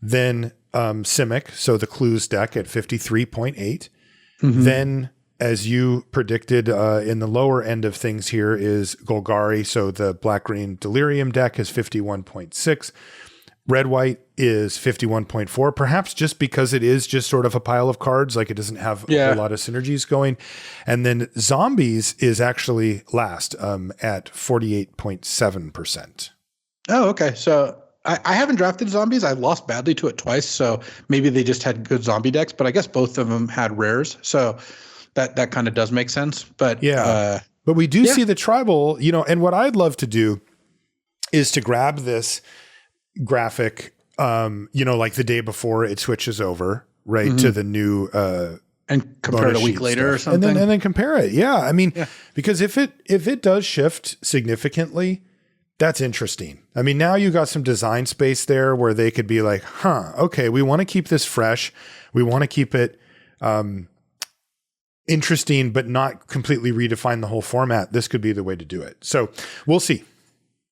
Then Simic, so the Clues deck at 53.8. Mm-hmm. Then, as you predicted in the lower end of things here, is Golgari, so the black-green Delirium deck is 51.6. Red-white is 51.4, perhaps just because it is just sort of a pile of cards, like it doesn't have a lot of synergies going. And then Zombies is actually last at 48.7%. Oh, okay. So I haven't drafted Zombies. I lost badly to it twice, so maybe they just had good zombie decks, but I guess both of them had rares, so that kind of does make sense. But but we do see the tribal, and what I'd love to do is to grab this graphic, like the day before it switches over, right, to the new and compare it a week later or something, and then compare it. Yeah, I mean, because if it does shift significantly, that's interesting. I mean, now you got some design space there where they could be like, okay, we want to keep this fresh, we want to keep it interesting, but not completely redefine the whole format. This could be the way to do it. So we'll see.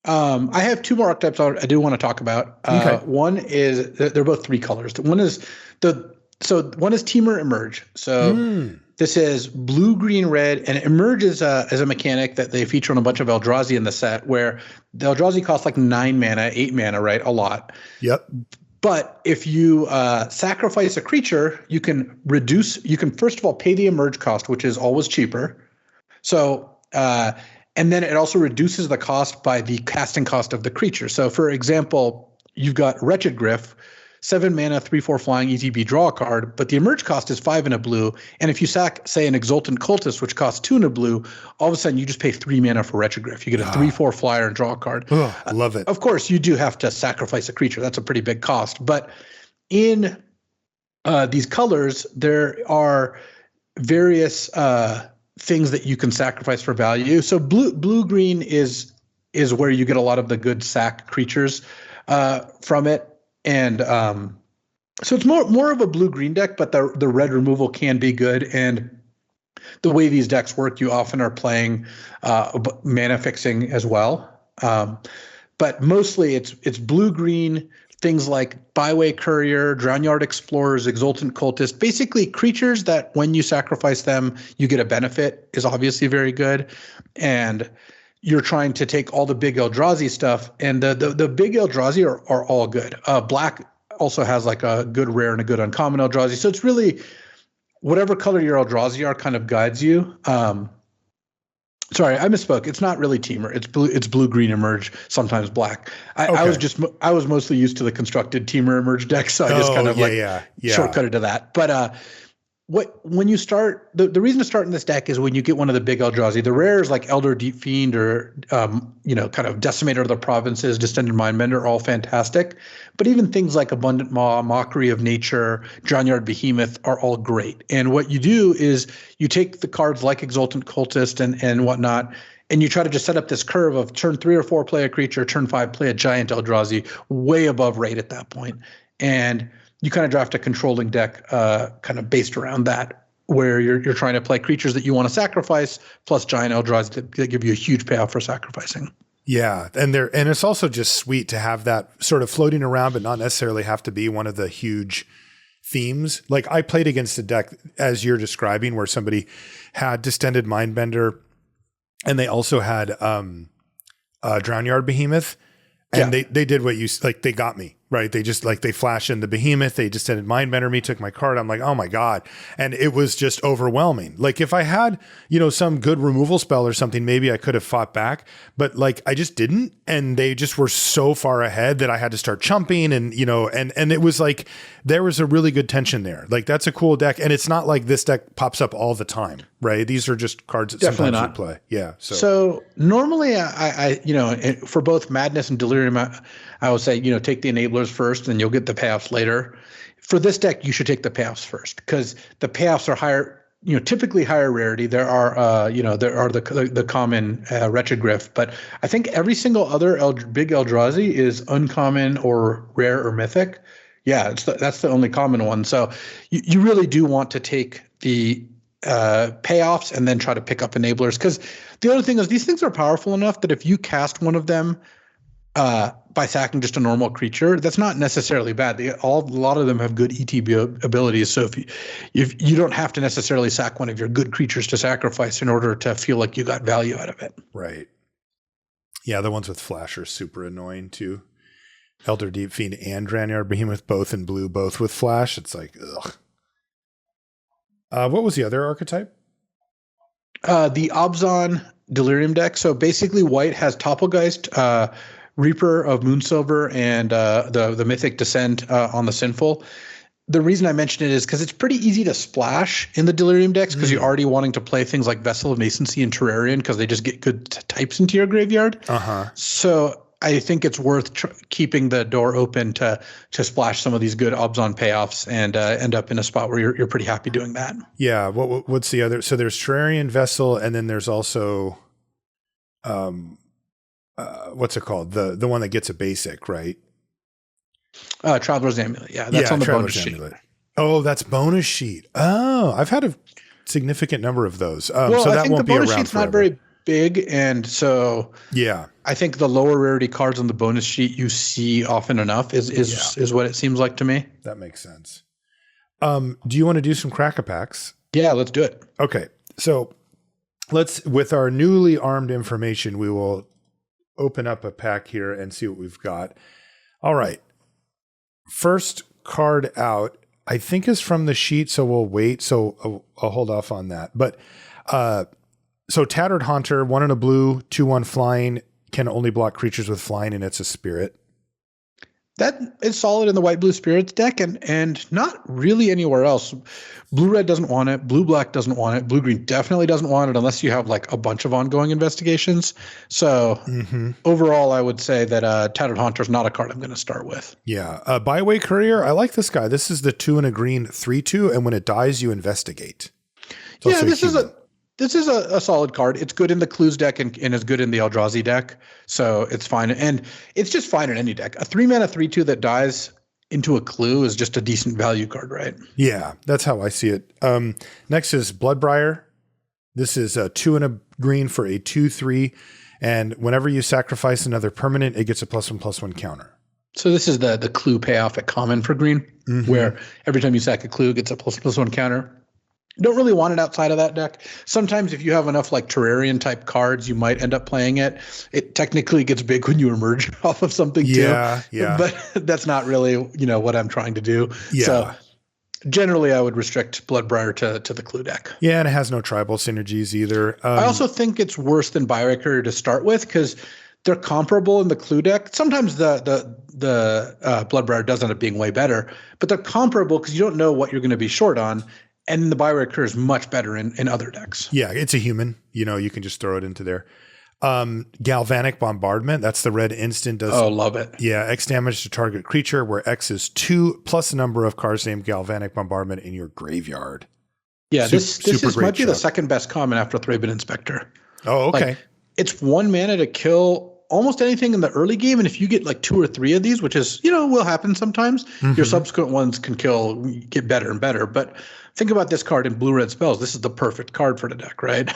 I have 2 more archetypes I do want to talk about. Okay. One is they're both 3 colors. One is Temur Emerge. So this is blue, green, red, and Emerge is a mechanic that they feature on a bunch of Eldrazi in the set, where the Eldrazi costs like 9 mana, 8 mana, right? A lot. Yep. But if you sacrifice a creature, you can first of all pay the Emerge cost, which is always cheaper. So and then it also reduces the cost by the casting cost of the creature. So for example, you've got Wretched Gryff, 7 mana, 3/4 flying, ETB, draw a card, but the Emerge cost is 5 in a blue. And if you sack, say, an Exultant Cultist, which costs 2 in a blue, all of a sudden you just pay 3 mana for Wretched Gryff. You get a 3/4 flyer and draw a card. I love it. Of course, you do have to sacrifice a creature. That's a pretty big cost. But in these colors, there are various things that you can sacrifice for value. So blue green is where you get a lot of the good sack creatures from it, and so it's more of a blue green deck, but the red removal can be good. And the way these decks work, you often are playing mana fixing as well. But mostly it's blue green. Things like Byway Courier, Drownyard Explorers, Exultant Cultist, basically creatures that when you sacrifice them, you get a benefit is obviously very good. And you're trying to take all the big Eldrazi stuff, and the big Eldrazi are all good. Black also has like a good rare and a good uncommon Eldrazi. So it's really whatever color your Eldrazi are kind of guides you. Sorry, I misspoke. It's not really Teamer. It's blue, green, emerge, sometimes black. I was mostly used to the constructed Teamer emerge deck, so I just kind of shortcutted to that. But when you start, the reason to start in this deck is when you get one of the big Eldrazi. The rares like Elder Deep Fiend or kind of Decimator of the Provinces, Distended Mindbender are all fantastic. But even things like Abundant Maw, Mockery of Nature, Drownyard Behemoth are all great. And what you do is you take the cards like Exultant Cultist and whatnot, and you try to just set up this curve of turn 3 or 4 play a creature, turn 5 play a giant Eldrazi, way above rate at that point. And you kind of draft a controlling deck kind of based around that, where you're trying to play creatures that you want to sacrifice plus giant Eldrazi that give you a huge payoff for sacrificing. Yeah, and it's also just sweet to have that sort of floating around, but not necessarily have to be one of the huge themes. Like I played against a deck, as you're describing, where somebody had Distended Mindbender, and they also had Drownyard Behemoth, and they did what you like. They got me. Right. They just they flashed in the behemoth. They just did Mindbender me, took my card. I'm like, oh my God. And it was just overwhelming. Like if I had, some good removal spell or something, maybe I could have fought back, but I just didn't. And they just were so far ahead that I had to start chumping and it was like, there was a really good tension there. Like that's a cool deck. And it's not like this deck pops up all the time, right? These are just cards that definitely sometimes we play. Yeah. So normally I for both Madness and Delirium, I would say, take the enablers first and you'll get the payoffs later. For this deck, you should take the payoffs first because the payoffs are higher, typically higher rarity. There are, the common Wretched Griff, but I think every single other big Eldrazi is uncommon or rare or mythic. Yeah, that's the only common one. So you really do want to take the payoffs and then try to pick up enablers, because the other thing is these things are powerful enough that if you cast one of them by sacking just a normal creature, that's not necessarily bad. A lot of them have good ETB abilities. So if you don't have to necessarily sack one of your good creatures to sacrifice in order to feel like you got value out of it. Right. Yeah, the ones with flash are super annoying too. Elder Deep Fiend and Drownyard Behemoth, both in blue, both with flash. It's like, ugh. What was the other archetype? The Abzan Delirium deck. So basically white has Topplegeist, Reaper of Moonsilver, and the Mythic Descent on the Sinful. The reason I mentioned it is because it's pretty easy to splash in the Delirium decks because you're already wanting to play things like Vessel of Nascency and Terrarian because they just get good types into your graveyard. So I think it's worth keeping the door open to splash some of these good Abzan payoffs and end up in a spot where you're pretty happy doing that. Yeah. What's the other? So there's Terrarian, Vessel, and then there's also what's it called? The one that gets a basic, right? Traveler's Amulet. Yeah, that's on the bonus Amulet. Sheet. Oh, that's bonus sheet. Oh, I've had a significant number of those. So I that think won't the bonus be around sheet's forever. not very big, and so yeah, I think the lower rarity cards on the bonus sheet you see often enough is what it seems like to me. That makes sense. Do you want to do some crack-a-packs? Yeah, let's do it. Okay, so with our newly armed information, we will open up a pack here and see what we've got. All right. First card out, I think, is from the sheet, so we'll wait. So I'll hold off on that. But so Tattered Haunter, 1 and a blue, 2/1 flying, can only block creatures with flying, and it's a spirit. That is solid in the white blue spirits deck and not really anywhere else. Blue red doesn't want it. Blue black doesn't want it. Blue green definitely doesn't want it unless you have like a bunch of ongoing investigations. So overall, I would say that Tattered Haunter is not a card I'm going to start with. Yeah. Byway Courier, I like this guy. This is the 2 and a green 3/2, and when it dies, you investigate. It's also this is a solid card. It's good in the Clues deck and it's good in the Eldrazi deck, so it's fine. And it's just fine in any deck. A 3-mana 3/2 that dies into a Clue is just a decent value card, right? Yeah, that's how I see it. Next is Bloodbriar. This is a 2 and a green for a 2/3, and whenever you sacrifice another permanent, it gets a +1/+1 counter. So this is the Clue payoff at common for green, where every time you sack a Clue, it gets a +1/+1 counter. Don't really want it outside of that deck. Sometimes if you have enough like Terrarian type cards, you might end up playing it. It technically gets big when you emerge off of something too. Yeah. But that's not really, what I'm trying to do. Yeah. So generally I would restrict Bloodbriar to the Clue deck. Yeah, and it has no tribal synergies either. I also think it's worse than Bioraker to start with because they're comparable in the Clue deck. Sometimes the Bloodbriar does end up being way better, but they're comparable because you don't know what you're going to be short on. And the Bioraker is much better in other decks. Yeah, it's a human. You can just throw it into there. Galvanic Bombardment. That's the red instant. Love it. Yeah, X damage to target creature, where X is 2 plus a number of cards named Galvanic Bombardment in your graveyard. Yeah, this might be the second best common after Thraben Inspector. Oh, okay. Like, it's 1 mana to kill almost anything in the early game, and if you get like 2 or 3 of these, which is will happen sometimes, your subsequent ones can get better and better. But think about this card in blue-red spells. This is the perfect card for the deck, right?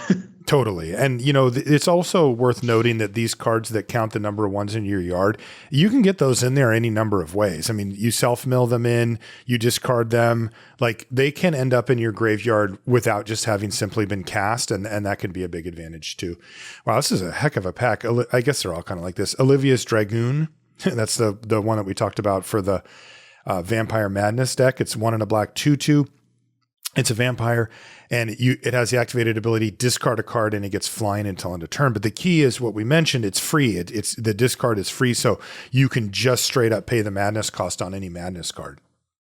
Totally. And, it's also worth noting that these cards that count the number of ones in your yard, you can get those in there any number of ways. I mean, you self-mill them in, you discard them. Like, they can end up in your graveyard without just having simply been cast, and that can be a big advantage, too. Wow, this is a heck of a pack. I guess they're all kind of like this. Olivia's Dragoon. That's the one that we talked about for the Vampire Madness deck. It's 1 and a black 2/2. It's a vampire, and it has the activated ability, discard a card, and it gets flying until end of turn. But the key is what we mentioned, it's free. It's the discard is free, so you can just straight up pay the madness cost on any madness card.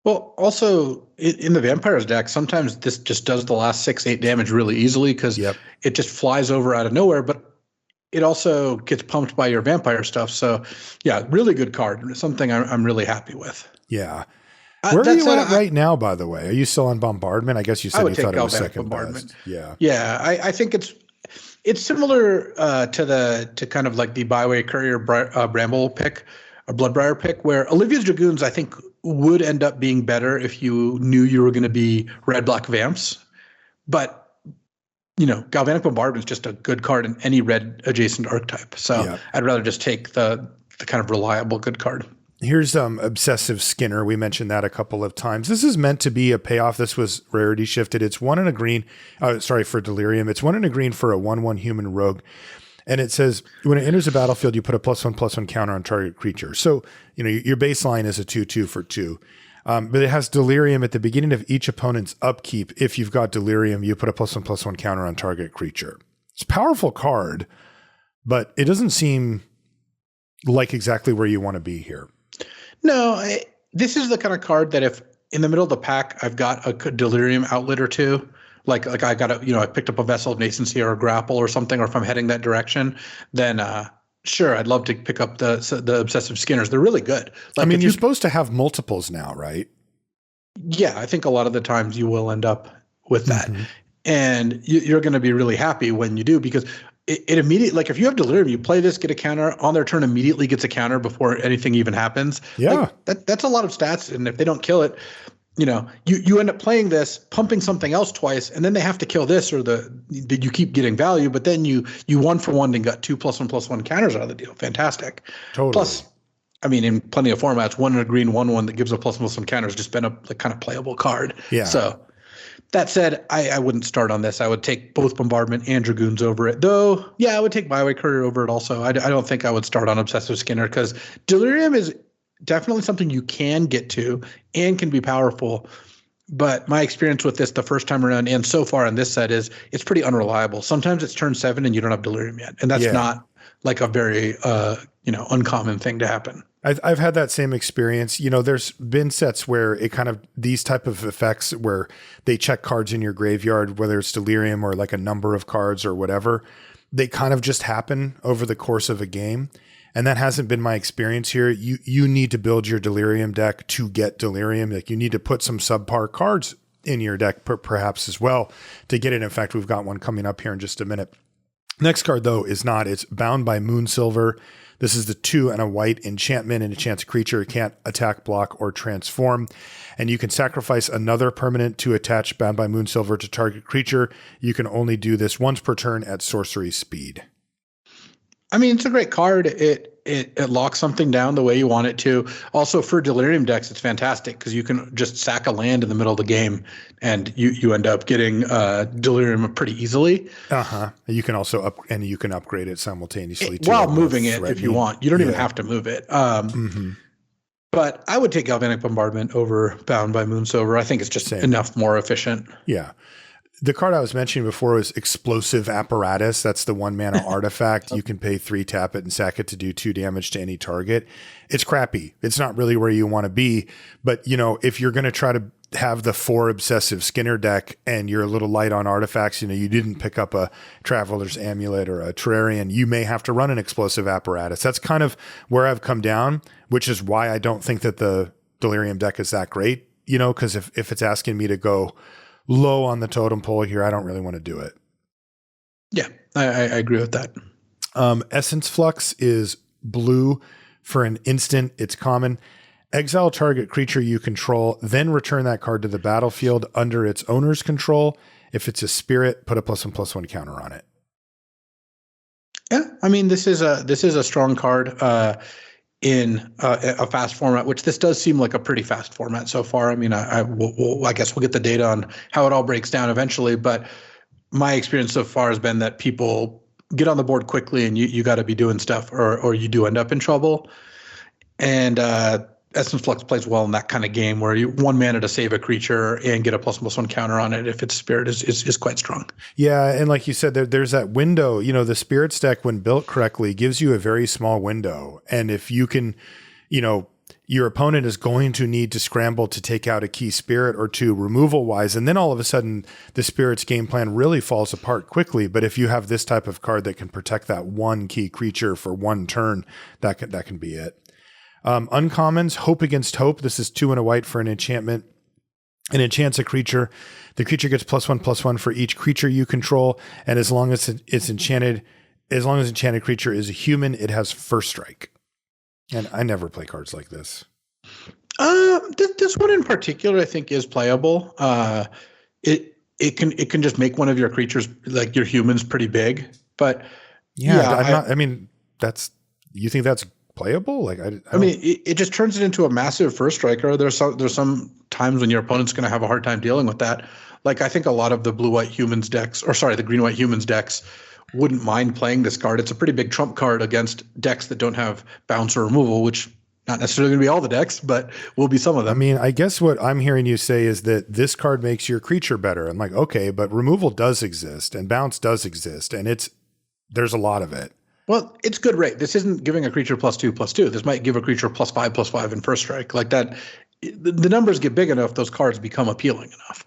Well, also in the Vampires deck, sometimes this just does the last 6-8 damage really easily because it just flies over out of nowhere, but it also gets pumped by your vampire stuff. So yeah, really good card. Something I'm really happy with. Yeah. Where are you at right now, by the way? Are you still on Bombardment? I guess you said you thought it was second best. Yeah. Yeah. I think it's similar to kind of like the Byway Courier Bramble pick, or Bloodbriar pick, where Olivia's Dragoons, I think, would end up being better if you knew you were going to be red-black vamps. But, Galvanic Bombardment is just a good card in any red adjacent archetype. So I'd rather just take the kind of reliable good card. Here's Obsessive Skinner. We mentioned that a couple of times. This is meant to be a payoff. This was rarity shifted. It's 1 and a green. For Delirium. It's 1 and a green for a 1/1 human rogue. And it says, when it enters the battlefield, you put a +1/+1 counter on target creature. So, your baseline is a 2/2 for 2. But it has Delirium at the beginning of each opponent's upkeep. If you've got Delirium, you put a +1/+1 counter on target creature. It's a powerful card, but it doesn't seem like exactly where you want to be here. No, this is the kind of card that if in the middle of the pack, I've got a Delirium outlet or two, like I got I picked up a Vessel of Nascency or a Grapple or something, or if I'm heading that direction, then sure, I'd love to pick up the Obsessive Skinners. They're really good. Like, you're supposed to have multiples now, right? Yeah, I think a lot of the times you will end up with that. And you're going to be really happy when you do, because it immediately, like if you have Delirium, you play this, get a counter on their turn, immediately gets a counter before anything even happens. Yeah. Like, that's a lot of stats. And if they don't kill it, you end up playing this, pumping something else twice, and then they have to kill this, or you keep getting value, but then you 1-for-1 and got 2 +1/+1 counters out of the deal. Fantastic. Totally. Plus, in plenty of formats, 1 and a green, 1/1 that gives a +1/+1 counter has just been a kind of playable card. Yeah. So that said, I wouldn't start on this. I would take both Bombardment and Dragoons over it. Though, yeah, I would take Byway Courier over it also. I don't think I would start on Obsessive Skinner, because Delirium is definitely something you can get to and can be powerful. But my experience with this the first time around and so far in this set is it's pretty unreliable. Sometimes it's turn 7 and you don't have Delirium yet. And that's not like a very uncommon thing to happen. I've had that same experience. There's been sets where it kind of, these type of effects where they check cards in your graveyard, whether it's Delirium or like a number of cards or whatever, they kind of just happen over the course of a game. And that hasn't been my experience here. You need to build your Delirium deck to get Delirium. Like, you need to put some subpar cards in your deck perhaps as well to get it. In fact, we've got one coming up here in just a minute. Next card, though, is not. It's Bound by Moonsilver. This is the 2 and a white enchantment, and enchants a creature. It can't attack, block, or transform. And you can sacrifice another permanent to attach Bound by Moonsilver to target creature. You can only do this once per turn at sorcery speed. I mean, it's a great card. It locks something down the way you want it to. Also, for delirium decks, it's fantastic because you can just sack a land in the middle of the game, and you end up getting delirium pretty easily. You can also upgrade it simultaneously while moving it if you want. You don't even have to move it. But I would take Galvanic Bombardment over Bound by Moonsilver. I think it's just enough more efficient. Yeah. The card I was mentioning before was Explosive Apparatus. That's the 1 mana artifact. You can pay 3, tap it, and sack it to do 2 damage to any target. It's crappy. It's not really where you want to be. But, you know, if you're going to try to have the 4 Obsessive Skinner deck and you're a little light on artifacts, you know, you didn't pick up a Traveler's Amulet or a Terrarian, you may have to run an Explosive Apparatus. That's kind of where I've come down, which is why I don't think that the Delirium deck is that great, you know, because if it's asking me to go low on the totem pole here, I don't really want to do it. Yeah, I agree with that. Essence Flux is blue for an instant. It's common. Exile target creature you control, then return that card to the battlefield under its owner's control. If it's a spirit, put a +1/+1 counter on it. Yeah, I mean, this is a strong card in a fast format, which this does seem like a pretty fast format so far. I mean, I guess we'll get the data on how it all breaks down eventually, but my experience so far has been that people get on the board quickly, and you got to be doing stuff, or you do end up in trouble. And Essence Flux plays well in that kind of game where you 1 mana to save a creature and get a +1/+1 counter on it if its spirit is quite strong. Yeah, and like you said, there's that window. You know, the Spirits deck, when built correctly, gives you a very small window. And if you can, you know, your opponent is going to need to scramble to take out a key spirit or 2 removal wise, and then all of a sudden the Spirit's game plan really falls apart quickly. But if you have this type of card that can protect that 1 key creature for 1 turn, that can be it. Uncommons, Hope Against Hope. This is 2 and a white for an enchantment. It enchants a creature. The creature gets +1/+1 for each creature you control. And as long as it's enchanted, as long as enchanted creature is a human, it has first strike. And I never play cards like this. This one in particular, I think, is playable. It can just make one of your creatures, like your humans, pretty big. But you think that's playable? Like I mean, it just turns it into a massive first striker. There's some times when your opponent's going to have a hard time dealing with that. Like, I think a lot of the blue-white humans decks, or sorry, the green-white humans decks wouldn't mind playing this card. It's a pretty big trump card against decks that don't have bounce or removal, which not necessarily going to be all the decks, but will be some of them. I mean, I guess what I'm hearing you say is that this card makes your creature better. I'm like, okay, but removal does exist and bounce does exist, and there's a lot of it. Well, it's good rate. This isn't giving a creature +2/+2. This might give a creature +5/+5 in first strike. Like that, the numbers get big enough, those cards become appealing enough.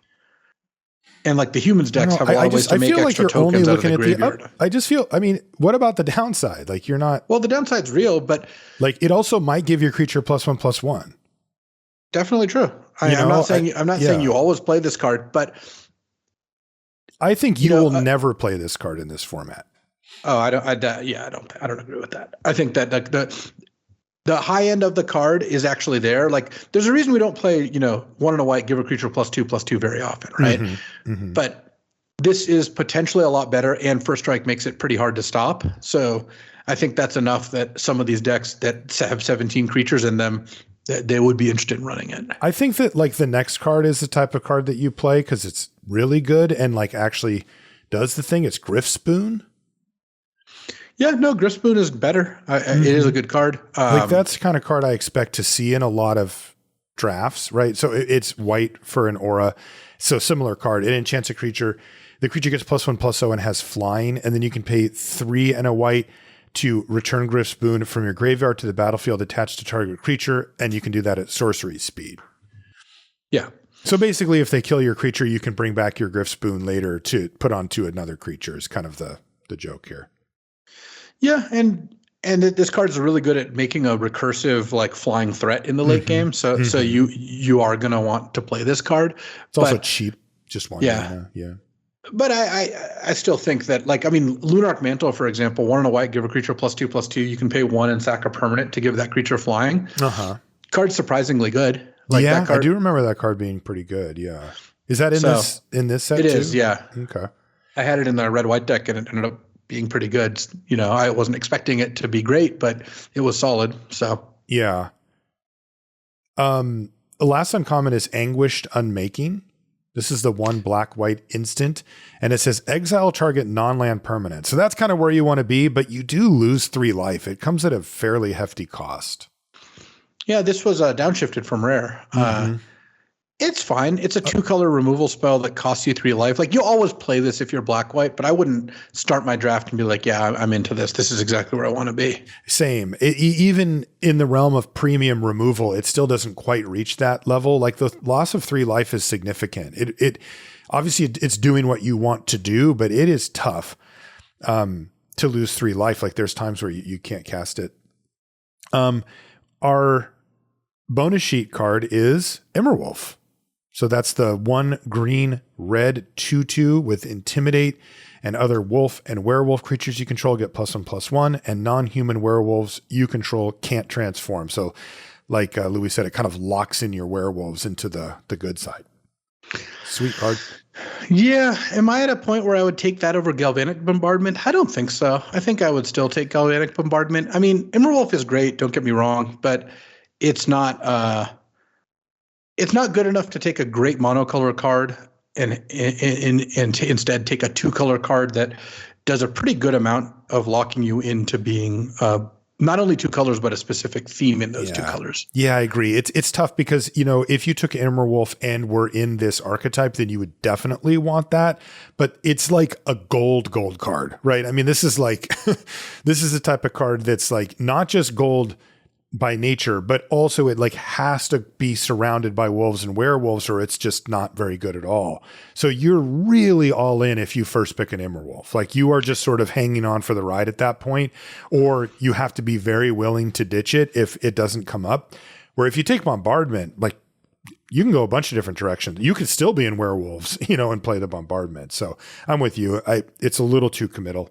And like the humans decks have a lot of ways to make extra tokens out of the graveyard. I just feel, I mean, what about the downside? Like, you're not... Well, the downside's real, but... Like, it also might give your creature +1/+1. Definitely true. I'm not saying you always play this card, but... I think you will never play this card in this format. Oh, I don't agree with that. I think that the high end of the card is actually there. Like, there's a reason we don't play, 1 and a white, give a creature +2/+2 very often, right? Mm-hmm. But this is potentially a lot better, and first strike makes it pretty hard to stop. So I think that's enough that some of these decks that have 17 creatures in them, they would be interested in running it. I think that like the next card is the type of card that you play because it's really good and like actually does the thing. It's Griftspoon. Yeah, no, Griftspoon is better. It is a good card. Like that's the kind of card I expect to see in a lot of drafts, right? So it's white for an aura. So similar card. It enchants a creature. The creature gets +1/+0 and has flying. And then you can pay 3 and a white to return Griftspoon from your graveyard to the battlefield attached to target creature. And you can do that at sorcery speed. Yeah. So basically, if they kill your creature, you can bring back your Griftspoon later to put onto another creature is kind of the joke here. Yeah, and And this card is really good at making a recursive like flying threat in the late game. So you are going to want to play this card. It's also cheap, just one mana. Yeah. But I still think that, like, I mean, Lunarch Mantle, for example, 1 and a white, give a creature +2/+2. You can pay 1 and sack a permanent to give that creature flying. Card's surprisingly good. Like, yeah, that card, I do remember that card being pretty good. Yeah. Is that in this set too? It is, yeah. Okay. I had it in the red-white deck, and it ended up being pretty good. You know, I wasn't expecting it to be great, but it was solid. So yeah. The last uncommon is Anguished Unmaking. This is the 1 black-white instant, and it says exile target non-land permanent. So that's kind of where you want to be, but you do lose 3 life. It comes at a fairly hefty cost. Yeah, this was downshifted from rare. It's fine. It's a 2-color removal spell that costs you 3 life. Like, you always play this if you're black-white, but I wouldn't start my draft and be like, yeah, I'm into this. This is exactly where I want to be. Same. Even in the realm of premium removal, it still doesn't quite reach that level. Like, the loss of 3 life is significant. It obviously it's doing what you want to do, but it is tough to lose 3 life. Like, there's times where you can't cast it. Our bonus sheet card is Immerwolf. So that's the 1 green red 2/2 with Intimidate, and other wolf and werewolf creatures you control get +1/+1, and non-human werewolves you control can't transform. So like Louis said, it kind of locks in your werewolves into the good side. Sweet card. Yeah. Am I at a point where I would take that over Galvanic Bombardment? I don't think so. I think I would still take Galvanic Bombardment. I mean, Immerwolf is great, don't get me wrong, but it's not good enough to take a great monocolor card and to instead take a 2-color card that does a pretty good amount of locking you into being not only 2 colors, but a specific theme in those 2 colors. Yeah, I agree. It's tough because, you know, if you took Immerwolf and were in this archetype, then you would definitely want that. But it's like a gold card, right? I mean, this is like, this is the type of card that's like not just gold by nature, but also it like has to be surrounded by wolves and werewolves, or it's just not very good at all. So you're really all in if you first pick an Immerwolf. Like, you are just sort of hanging on for the ride at that point, or you have to be very willing to ditch it if it doesn't come up. Where if you take Bombardment, like, you can go a bunch of different directions. You could still be in werewolves, you know, and play the Bombardment. So I'm with you. It's a little too committal.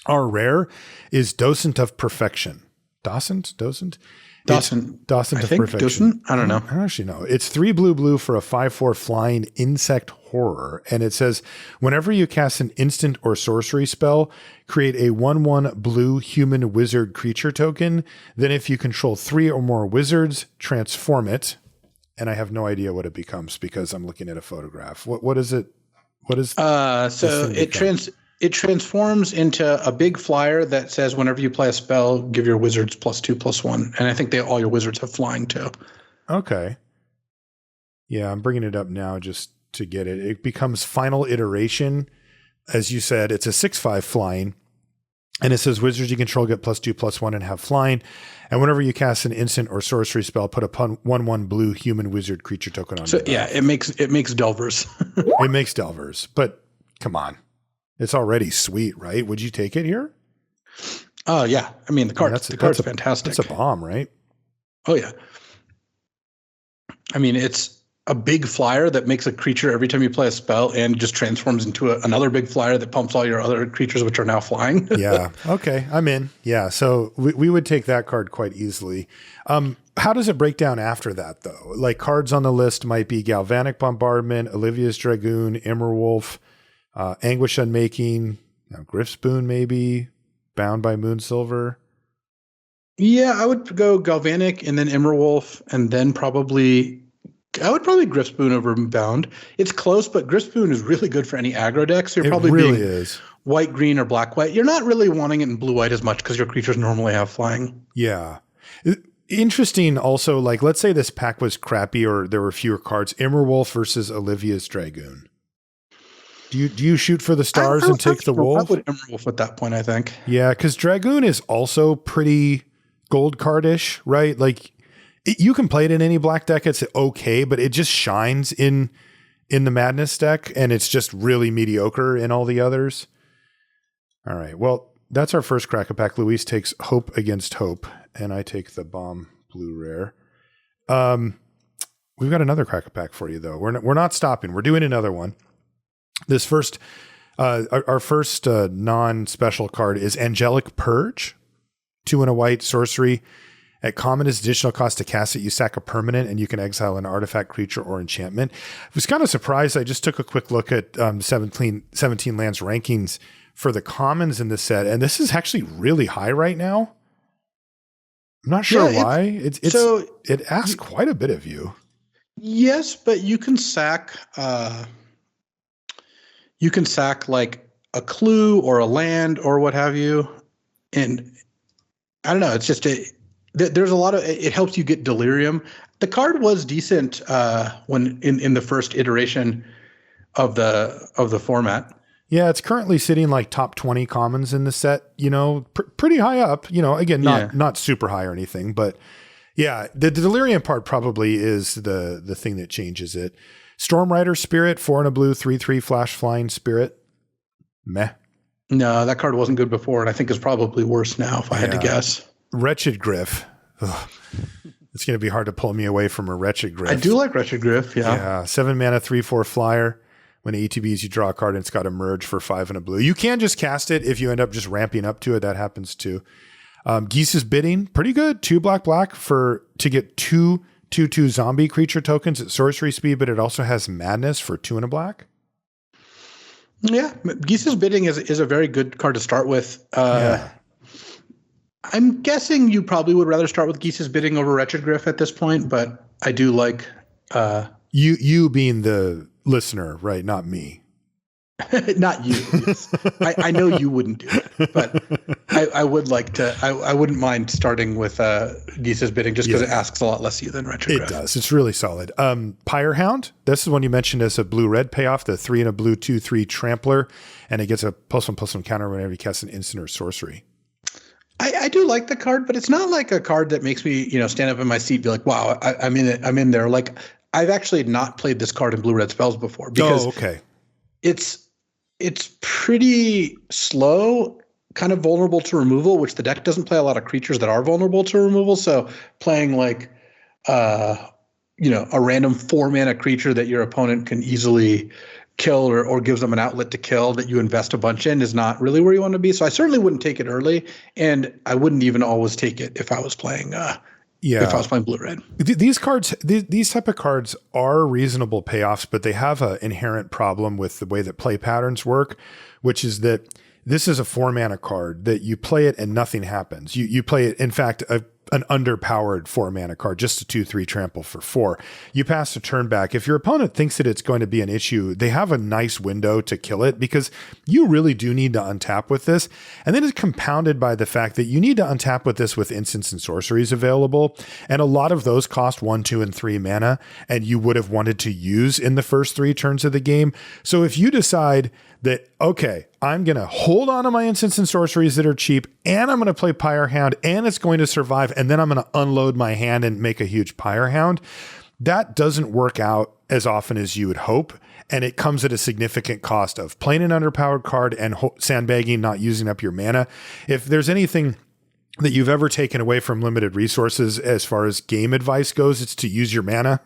Our rare is Docent of Perfection. Docent of Perfection. Docent? I don't know. I don't actually know. It's 3 blue for a 5/4 flying insect horror. And it says, whenever you cast an instant or sorcery spell, create a 1/1 blue human wizard creature token. Then if you control 3 or more wizards, transform it. And I have no idea what it becomes because I'm looking at a photograph. What is it? What is so it transforms into a big flyer that says whenever you play a spell, give your wizards +2/+1. And I think all your wizards have flying too. Okay. Yeah, I'm bringing it up now just to get it. It becomes Final Iteration. As you said, it's a 6/5 flying. And it says wizards you control get +2/+1 and have flying. And whenever you cast an instant or sorcery spell, put a 1/1 blue human wizard creature token on. So yeah, it makes Delvers. It makes Delvers, but come on. It's already sweet, right? Would you take it here? Oh yeah. I mean, the card's fantastic. It's a bomb, right? Oh yeah. I mean, it's a big flyer that makes a creature every time you play a spell and just transforms into another big flyer that pumps all your other creatures, which are now flying. Yeah. Okay. I'm in. Yeah. So we would take that card quite easily. How does it break down after that though? Like, cards on the list might be Galvanic Bombardment, Olivia's Dragoon, Immerwolf, Anguish Unmaking, Griffspoon maybe, Bound by Moonsilver. Yeah, I would go Galvanic and then Immerwolf, and then I would probably Griffspoon over Bound. It's close, but Griffspoon is really good for any aggro deck. So you're probably really being is. White, green, or black, white. You're not really wanting it in blue, white as much because your creatures normally have flying. Yeah. Interesting also, like, let's say this pack was crappy or there were fewer cards. Immerwolf versus Olivia's Dragoon. Do you shoot for the stars and take the wolf? I would Immerwolf at that point, I think. Yeah, because Dragoon is also pretty gold cardish, right? Like, you can play it in any black deck. It's okay, but it just shines in the Madness deck, and it's just really mediocre in all the others. All right. Well, that's our first Crack-a-Pack. Luis takes Hope Against Hope, and I take the Bomb Blue Rare. We've got another Crack-a-Pack for you, though. We're not stopping. We're doing another one. This first, our first non-special card is Angelic Purge. 2 and a white sorcery. At common is additional cost to cast it. You sack a permanent and you can exile an artifact, creature, or enchantment. I was kind of surprised. I just took a quick look at 17 lands rankings for the commons in this set, and this is actually really high right now. I'm not sure why. It asks quite a bit of you. Yes, but you can sack like a clue or a land or what have you, and I don't know. It's just there's a lot of it helps you get delirium. The card was decent when in the first iteration of the format. Yeah, it's currently sitting like top 20 commons in the set. You know, pretty high up. You know, again, not super high or anything, but yeah, the delirium part probably is the thing that changes it. Stormrider Spirit, 4 and a blue, 3/3 flash flying spirit. Meh. No, that card wasn't good before, and I think it's probably worse now if I had to guess. Wretched Griff. Ugh. It's going to be hard to pull me away from a Wretched Griff. I do like Wretched Griff, Yeah, 7 mana, 3/4 flyer. When it ETBs, you draw a card and it's got a merge for 5 and a blue. You can just cast it if you end up just ramping up to it. That happens too. Geese's Bidding, pretty good. 2 black to get 2/2 zombie creature tokens at sorcery speed, but it also has Madness for 2 and a black. Yeah, Geese's Bidding is a very good card to start with. I'm guessing you probably would rather start with Geese's Bidding over Wretched Griff at this point, but I do like you being the listener, right? Not me. Not you. Yes. I know you wouldn't do it, but I would like to. I wouldn't mind starting with Geese's Bidding just because it asks a lot less of you than Wretched Griff. It does. It's really solid. Pyrehound. This is one you mentioned as a blue-red payoff. The 3 and a blue 2/3 trampler, and it gets a +1/+1 counter whenever you cast an instant or sorcery. I do like the card, but it's not like a card that makes me, stand up in my seat and be like, wow, I'm in it. I'm in there. Like, I've actually not played this card in blue-red spells before because it's pretty slow, kind of vulnerable to removal, which the deck doesn't play a lot of creatures that are vulnerable to removal. So playing like, a random 4-mana creature that your opponent can easily kill or gives them an outlet to kill that you invest a bunch in is not really where you want to be. So I certainly wouldn't take it early, and I wouldn't even always take it if I was playing if I was playing blue-red. These cards, these type of cards are reasonable payoffs, but they have an inherent problem with the way that play patterns work, which is that this is a 4-mana card that you play it and nothing happens. You play it, in fact, an underpowered 4-mana card, just a 2/3 trample for 4. You pass a turn back. If your opponent thinks that it's going to be an issue, they have a nice window to kill it because you really do need to untap with this. And then it's compounded by the fact that you need to untap with this with instants and sorceries available. And a lot of those cost 1, 2, and 3 mana, and you would have wanted to use in the first 3 turns of the game. So if you decide that, okay, I'm going to hold on to my instants and sorceries that are cheap, and I'm going to play Pyrehound, and it's going to survive, and then I'm going to unload my hand and make a huge Pyrehound, that doesn't work out as often as you would hope, and it comes at a significant cost of playing an underpowered card and sandbagging, not using up your mana. If there's anything that you've ever taken away from limited resources as far as game advice goes, it's to use your mana.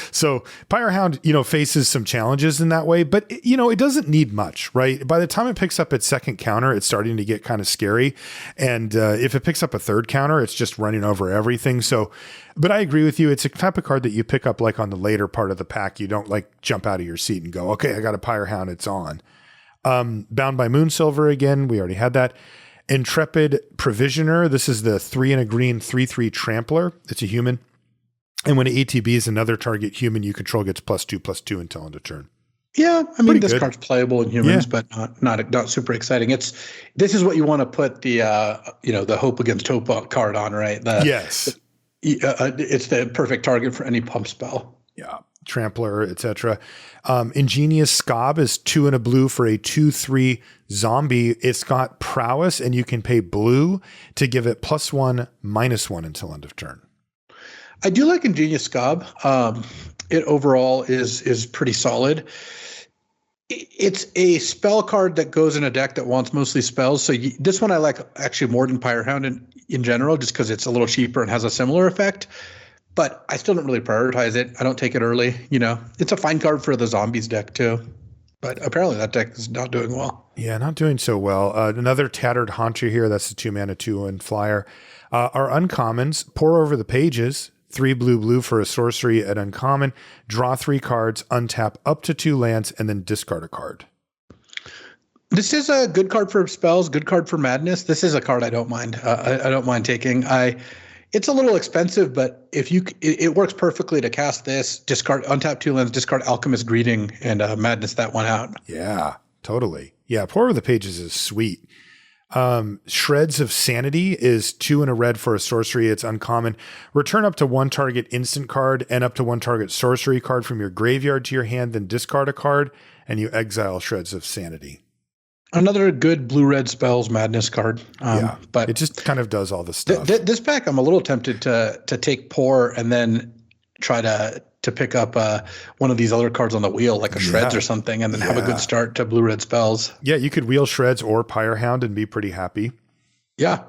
So Pyrehound, faces some challenges in that way, but it doesn't need much, right? By the time it picks up its second counter, it's starting to get kind of scary. And if it picks up a third counter, it's just running over everything. So, but I agree with you. It's a type of card that you pick up like on the later part of the pack. You don't like jump out of your seat and go, okay, I got a Pyrehound, it's on. Bound by Moonsilver again. We already had that. Intrepid Provisioner. This is the 3 and a green 3/3 trampler. It's a human. And when it ATBs another target human you control gets +2/+2 until end of turn. Yeah, I mean, this card's playable in humans, but not super exciting. This is what you want to put the the Hope Against Hope card on, right? It's the perfect target for any pump spell. Yeah. Trampler, etc. Ingenious Scob is 2 and a blue for a 2/3 zombie. It's got prowess, and you can pay blue to give it +1/-1 until end of turn. I do like Ingenious Scob. It overall is pretty solid. It's a spell card that goes in a deck that wants mostly spells. So this one I like actually more than Pyrehound in general, just because it's a little cheaper and has a similar effect. But I still don't really prioritize it. I don't take it early. It's a fine card for the zombies deck too. But apparently that deck is not doing well. Yeah, not doing so well. Another Tattered Haunter here. That's a 2-mana 2/1 flyer. Our uncommons, Pour Over the Pages. 3 blue for a sorcery at uncommon. Draw 3 cards, untap up to 2 lands, and then discard a card. This is a good card for spells, good card for madness. This is a card I don't mind. I don't mind taking. It's a little expensive, but it works perfectly to cast this, discard, untap 2 lands, discard Alchemist Greeting, and madness that one out. Yeah, totally. Yeah, Pour Over the Pages is sweet. Shreds of Sanity is 2 and a red for a sorcery. It's uncommon. Return up to 1 target instant card and up to 1 target sorcery card from your graveyard to your hand, then discard a card, and you exile Shreds of Sanity. Another good blue-red spells madness card. But it just kind of does all the stuff. This pack, I'm a little tempted to take Pour and then try to pick up one of these other cards on the wheel, like a Shreds or something, and then have a good start to blue-red spells. Yeah, you could wheel Shreds or Pyrehound and be pretty happy. Yeah.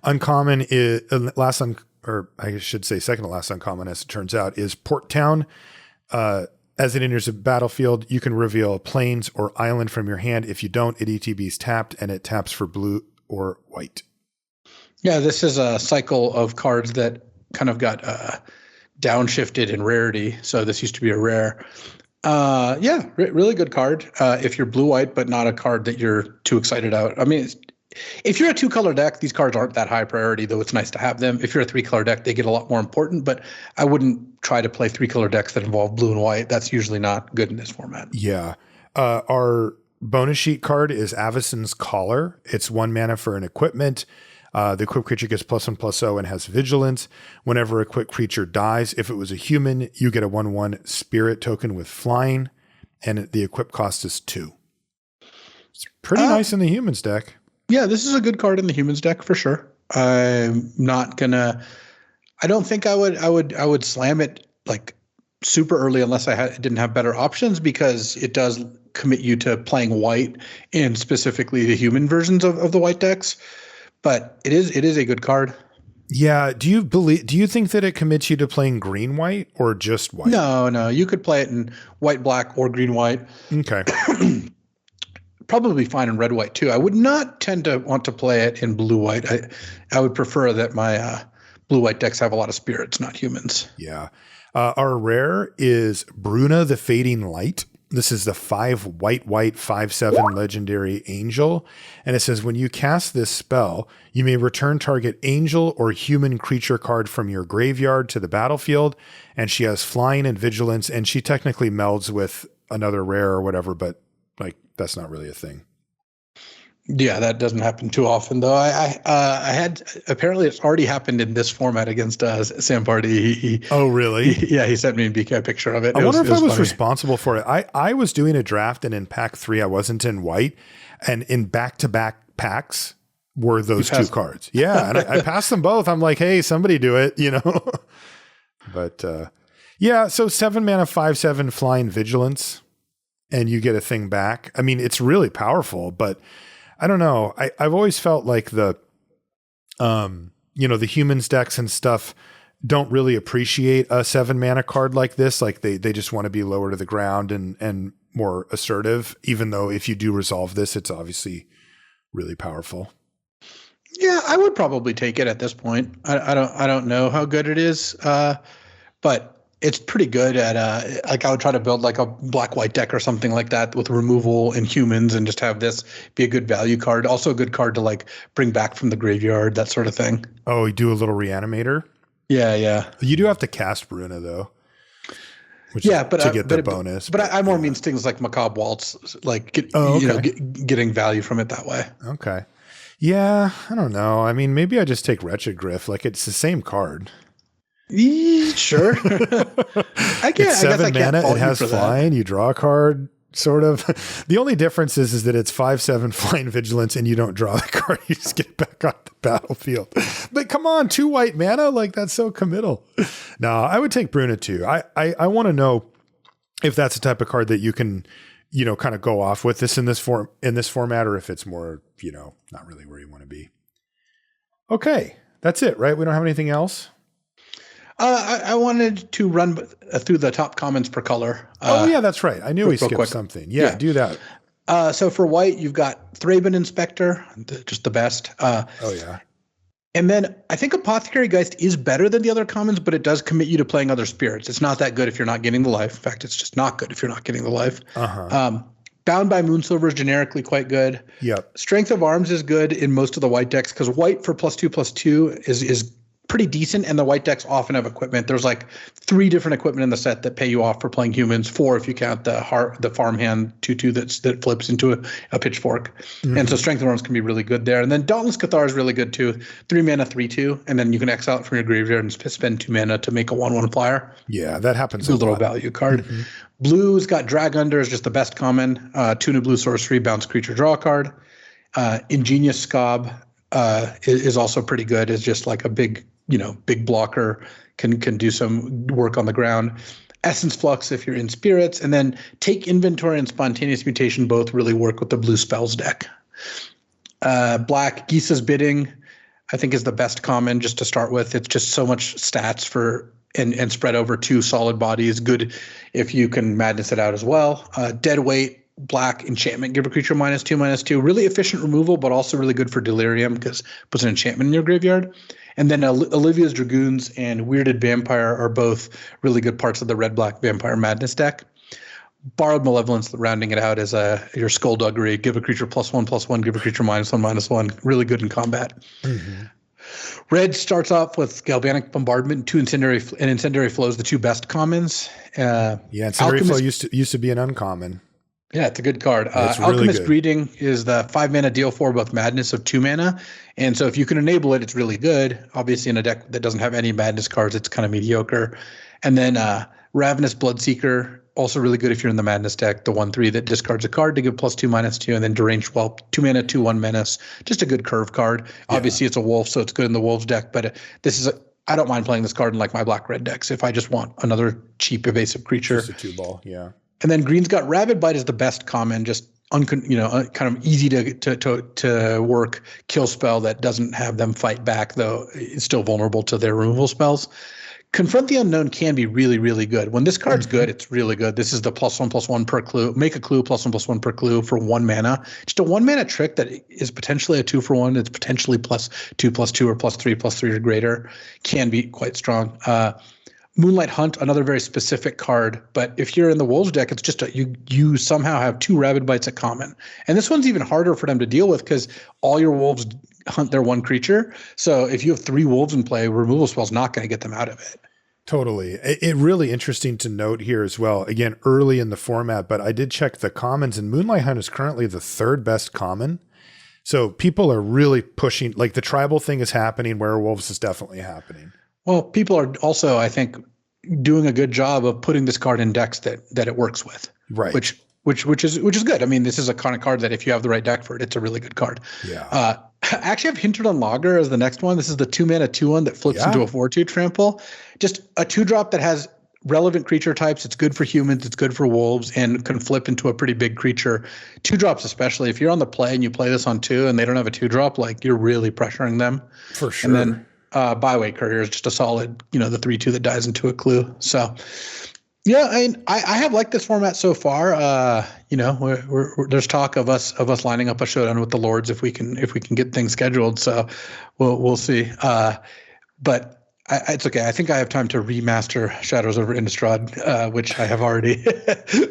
Uncommon is I should say second to last uncommon, as it turns out, is Port Town. As it enters a battlefield, you can reveal plains or island from your hand. If you don't, it ETBs tapped, and it taps for blue or white. Yeah, this is a cycle of cards that kind of got downshifted in rarity. So this used to be a rare. Really good card. If you're blue-white, but not a card that you're too excited about. I mean, if you're a 2-color deck, these cards aren't that high priority, though it's nice to have them. If you're a 3-color deck, they get a lot more important, but I wouldn't try to play 3-color decks that involve blue and white. That's usually not good in this format. Yeah. Our bonus sheet card is Avacyn's Collar. It's 1 mana for an equipment. The equipped creature gets +1/+0 and has vigilance. Whenever a equipped creature dies, if it was a human, you get a 1/1 spirit token with flying, and the equip cost is 2. It's pretty nice in the humans deck. Yeah, this is a good card in the humans deck for sure. I'm not gonna. I don't think I would slam it like super early unless I didn't have better options, because it does commit you to playing white and specifically the human versions of the white decks. But it is a good card. Yeah. Do you think that it commits you to playing green white or just white? No. You could play it in white black or green white. Okay. Probably fine in red white too. I would not tend to want to play it in blue white. I would prefer that my blue white decks have a lot of spirits, not humans. Yeah. Our rare is Bruna the Fading Light. This is the 5 white 5/7 legendary angel. And it says, when you cast this spell, you may return target angel or human creature card from your graveyard to the battlefield. And she has flying and vigilance, and she technically melds with another rare or whatever, but like that's not really a thing. Yeah, that doesn't happen too often, though. I had, apparently it's already happened in this format against Sam Party. Oh, really? He sent me a BK picture of it. I wonder if I was responsible for it. I was doing a draft, and in pack 3, I wasn't in white, and in back-to-back packs were those 2 cards. Yeah, and I passed them both. I'm like, hey, somebody do it, But yeah, so 7 mana 5/7 flying vigilance, and you get a thing back. I mean, it's really powerful, but I don't know. I've always felt like the humans decks and stuff don't really appreciate a 7 mana card like this. Like they just want to be lower to the ground and more assertive, even though if you do resolve this, it's obviously really powerful. Yeah, I would probably take it at this point. I don't know how good it is, but it's pretty good at like I would try to build like a black-white deck or something like that with removal and humans, and just have this be a good value card. Also a good card to like bring back from the graveyard, that sort of thing. Oh, you do a little reanimator? Yeah. You do have to cast Bruna though. To get the bonus. But I more means things like Macabre Waltz, like getting value from it that way. Okay. Yeah, I don't know. I mean, maybe I just take Wretched Griff. Like it's the same card. Sure. It's 7 mana. It has flying. You draw a card, sort of. The only difference is that it's 5/7 flying vigilance, and you don't draw the card. You just get back on the battlefield. But come on, 2 white mana, like that's so committal. No, I would take Bruna too. I want to know if that's the type of card that you can kind of go off with this in this format, or if it's more, not really where you want to be. Okay. That's it, right? We don't have anything else. I wanted to run through the top comments per color. Yeah, that's right. I knew we skipped something. Yeah, do that. So for white, you've got Thraben Inspector, just the best. Yeah. And then I think Apothecary Geist is better than the other commons, but it does commit you to playing other spirits. It's not that good if you're not getting the life. In fact, it's just not good if you're not getting the life. Bound by Moonsilver is generically quite good. Yep. Strength of Arms is good in most of the white decks because white for +2/+2 is pretty decent, and the white decks often have equipment. There's like 3 different equipment in the set that pay you off for playing humans, 4 if you count the farmhand 2/2 that flips into a pitchfork. And so Strength of Arms can be really good there. And then Dauntless Cathar is really good too. 3 mana, 3/2, and then you can exile it from your graveyard and spend 2 mana to make a 1/1 flyer. Yeah, that happens a little value card. Blue's got Drag Under is just the best common. 2 new blue sorcery, bounce creature, draw a card. Ingenious Scob is also pretty good. It's just like a big blocker, can do some work on the ground. Essence Flux if you're in spirits, and then Take Inventory and Spontaneous Mutation both really work with the blue spells deck. Black, Gisa's Bidding, I think is the best common just to start with. It's just so much stats for and spread over 2 solid bodies. Good if you can madness it out as well. Deadweight, black enchantment, give a creature -2/-2. Really efficient removal, but also really good for delirium because it puts an enchantment in your graveyard. And then Olivia's Dragoons and Weirded Vampire are both really good parts of the red-black Vampire Madness deck. Borrowed Malevolence, rounding it out as your Skullduggery, give a creature +1/+1, give a creature -1/-1. Really good in combat. Red starts off with Galvanic Bombardment, 2 Incendiary Flows, the 2 best commons. Incendiary Flow used to be an uncommon. Yeah, it's a good card. It's really Alchemist good. Greeting is the 5 mana deal for both Madness of 2 mana. And so if you can enable it, it's really good. Obviously, in a deck that doesn't have any Madness cards, it's kind of mediocre. And then Ravenous Bloodseeker, also really good if you're in the Madness deck. The 1/3 that discards a card to give +2/-2. And then Deranged Whelp, 2 mana, 2/1 menace. Just a good curve card. Obviously, it's a wolf, so it's good in the Wolves deck. But I don't mind playing this card in like my black-red decks if I just want another cheap evasive creature. Just a 2-ball, yeah. And then green's got Rabid Bite is the best common, just kind of easy to work kill spell that doesn't have them fight back, though it's still vulnerable to their removal spells. Confront the Unknown can be really, really good. When this card's good, it's really good. This is the +1/+1 per clue. Make a clue +1/+1 per clue for 1 mana. Just a 1 mana trick that is potentially a 2-for-1. It's potentially +2/+2 or +3/+3 or greater. Can be quite strong. Moonlight Hunt, another very specific card, but if you're in the Wolves deck, it's just you somehow have 2 Rabid Bites at common. And this one's even harder for them to deal with because all your Wolves hunt their 1 creature. So if you have 3 Wolves in play, removal spell's not going to get them out of it. Totally. It really interesting to note here as well. Again, early in the format, but I did check the commons, and Moonlight Hunt is currently the 3rd best common. So people are really pushing, like the tribal thing is happening, werewolves is definitely happening. Well, people are also, I think, doing a good job of putting this card in decks that it works with. Right. Which is good. I mean, this is a kind of card that if you have the right deck for it, it's a really good card. Yeah. Actually, I've hinted on Logger as the next one. This is the 2 mana 2/1 that flips into a 4/2 trample. Just a 2-drop that has relevant creature types. It's good for humans. It's good for wolves, and can flip into a pretty big creature. 2-drops, especially if you're on the play and you play this on 2 and they don't have a 2-drop, like you're really pressuring them. For sure. And then Byway Courier is just a solid, the 3/2 that dies into a clue. So, yeah, I have liked this format so far. There's talk of us lining up a showdown with the Lords if we can get things scheduled. So we'll see. But it's okay. I think I have time to remaster Shadows Over Innistrad, which I have already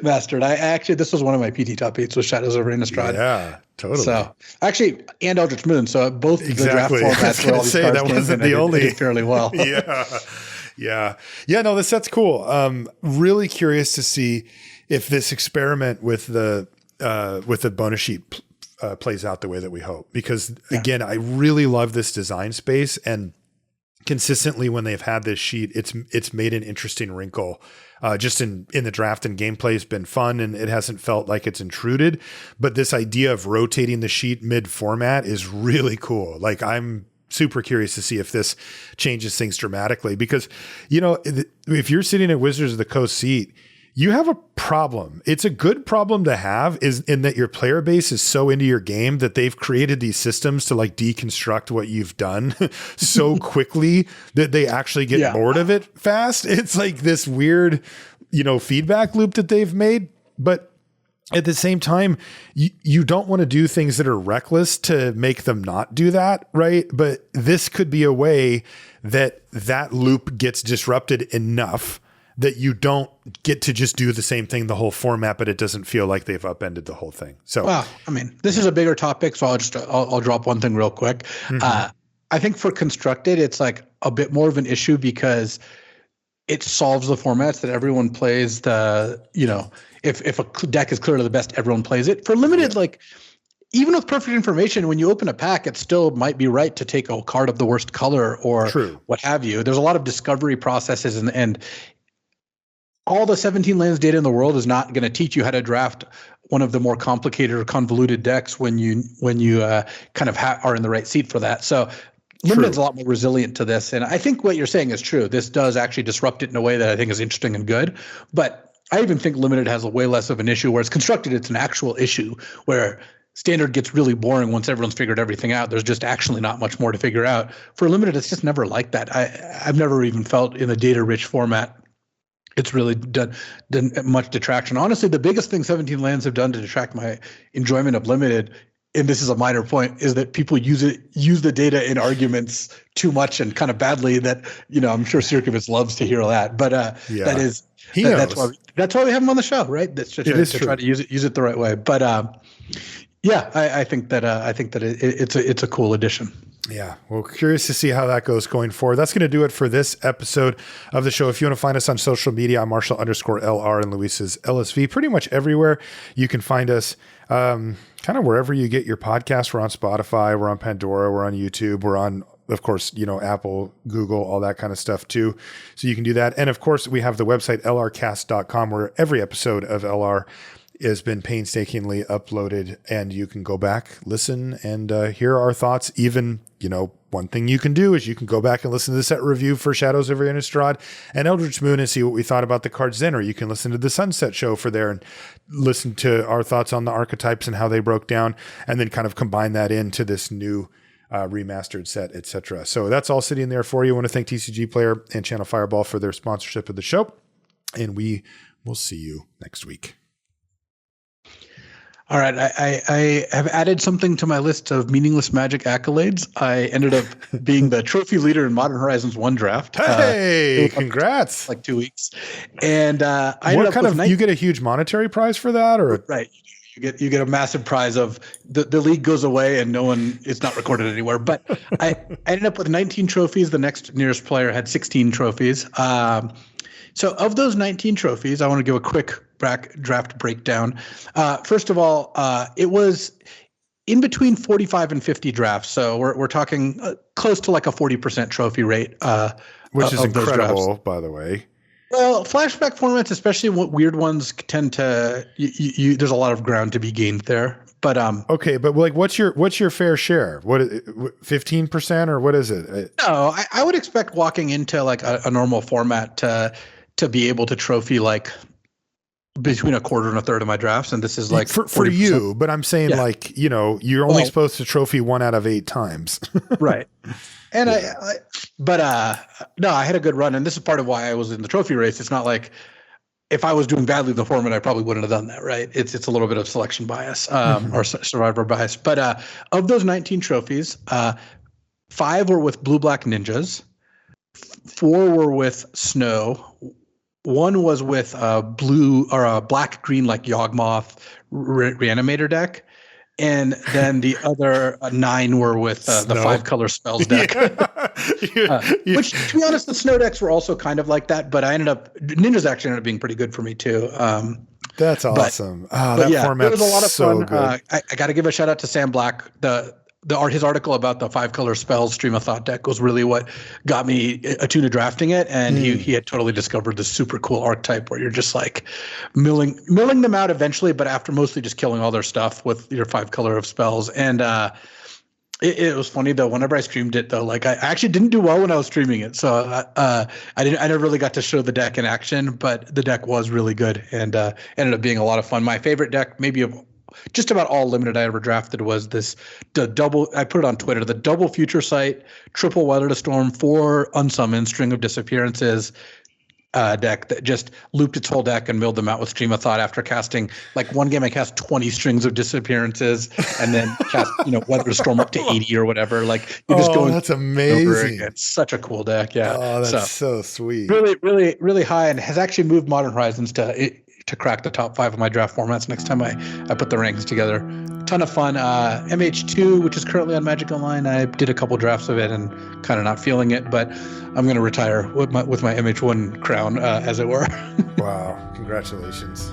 mastered. This was one of my PT top 8s was Shadows Over Innistrad. Yeah, totally. So actually, and Eldritch Moon. So both the draft formats where all these cards that wasn't the only did fairly well. Yeah. No, this set's cool. Really curious to see if this experiment with the bonus sheet plays out the way that we hope. Because again, I really love this design space, and consistently when they've had this sheet, it's made an interesting wrinkle. Just in the draft, and gameplay has been fun, and it hasn't felt like it's intruded. But this idea of rotating the sheet mid format is really cool. Like, I'm super curious to see if this changes things dramatically, because, if you're sitting at Wizards of the Coast seat, you have a problem. It's a good problem to have, is in that your player base is so into your game that they've created these systems to like deconstruct what you've done so quickly that they actually get bored of it fast. It's like this weird, feedback loop that they've made. But at the same time, you don't want to do things that are reckless to make them not do that, right? But this could be a way that loop gets disrupted enough that you don't get to just do the same thing the whole format, but it doesn't feel like they've upended the whole thing. So, well, I mean, this is a bigger topic, so I'll drop one thing real quick. Mm-hmm. I think for constructed, it's like a bit more of an issue because it solves the formats that everyone plays. If a deck is clearly the best, everyone plays it. For limited, like even with perfect information, when you open a pack, it still might be right to take a card of the worst color or what have you. There's a lot of discovery processes and all the 17 lands data in the world is not going to teach you how to draft one of the more complicated or convoluted decks when you kind of are in the right seat for that. So Limited's a lot more resilient to this. And I think what you're saying is true. This does actually disrupt it in a way that I think is interesting and good. But I even think Limited has a way less of an issue, whereas Constructed, it's an actual issue where Standard gets really boring once everyone's figured everything out. There's just actually not much more to figure out. For Limited, it's just never like that. I've never even felt in the data-rich format it's really done much detraction. Honestly, the biggest thing 17 lands have done to detract my enjoyment of Limited, and this is a minor point, is that people use the data in arguments too much and kind of badly. That I'm sure Sirkovitz loves to hear that, but that's why we have him on the show, right? That's to try to use it the right way. But I think that it's a cool addition. Yeah. Well, curious to see how that goes going forward. That's going to do it for this episode of the show. If you want to find us on social media, I'm Marshall_LR and Luis is LSV. Pretty much everywhere you can find us, kind of wherever you get your podcasts. We're on Spotify, we're on Pandora, we're on YouTube, we're on, of course, Apple, Google, all that kind of stuff too. So you can do that. And of course, we have the website lrcast.com where every episode of LR has been painstakingly uploaded, and you can go back, listen, and hear our thoughts. Even, one thing you can do is you can go back and listen to the set review for Shadows Over Innistrad and Eldritch Moon and see what we thought about the cards then, or you can listen to the Sunset show for there and listen to our thoughts on the archetypes and how they broke down, and then kind of combine that into this new remastered set, etc. So that's all sitting there for you. I want to thank TCG Player and Channel Fireball for their sponsorship of the show, and we will see you next week. All right, I have added something to my list of meaningless Magic accolades. I ended up being the trophy leader in Modern Horizons 1 draft. Hey, congrats! Like 2 weeks, and what kind of you get a huge monetary prize for that, or right? You get a massive prize of the league goes away and it's not recorded anywhere. But I ended up with 19 trophies. The next nearest player had 16 trophies. So of those 19 trophies, I want to give a quick draft breakdown. First of all, it was in between 45 and 50 drafts. So we're talking close to like a 40% trophy rate. Which is incredible, by the way. Well, flashback formats, especially weird ones, tend to there's a lot of ground to be gained there. But okay, but like, what's your fair share? What 15% or what is it? No, I would expect walking into like a normal format to be able to trophy like between a quarter and a third of my drafts, and this is like for you. But I'm saying like you're only supposed to trophy 1 out of 8 times, right? And no, I had a good run, and this is part of why I was in the trophy race. It's not like if I was doing badly in the format, I probably wouldn't have done that, right? It's a little bit of selection bias or survivor bias. But of those 19 trophies, 5 were with blue-black ninjas, 4 were with snow, 1 was with a blue or a black-green like Yawgmoth Reanimator deck, and then the other 9 were with the 5-color spells deck. Which, to be honest, the snow decks were also kind of like that, but Ninjas actually ended up being pretty good for me too. That's awesome. That format was a lot of fun. I got to give a shout out to Sam Black. His article about the 5-color spells Stream of Thought deck was really what got me attuned to drafting it, and he had totally discovered this super cool archetype where you're just like milling them out eventually, but after mostly just killing all their stuff with your 5-color of spells. And It was funny though. Whenever I streamed it though, like I actually didn't do well when I was streaming it, so I never really got to show the deck in action. But the deck was really good and ended up being a lot of fun. My favorite deck, maybe of just about all limited I ever drafted, was the double. I put it on Twitter. The double Future Sight, triple Weather to Storm, 4 unsummoned, String of Disappearances deck that just looped its whole deck and milled them out with Stream of Thought after casting, like, one game I cast 20 Strings of Disappearances and then cast, Weather to Storm up to 80 or whatever. Like, you're just going. That's amazing. It's such a cool deck. Yeah. Oh, that's so sweet. Really, really, really high, and has actually moved Modern Horizons to crack the top 5 of my draft formats next time I put the rankings together. Ton of fun. MH2, which is currently on Magic Online, I did a couple drafts of it and kind of not feeling it, but I'm going to retire with my MH1 crown, as it were. Wow. Congratulations.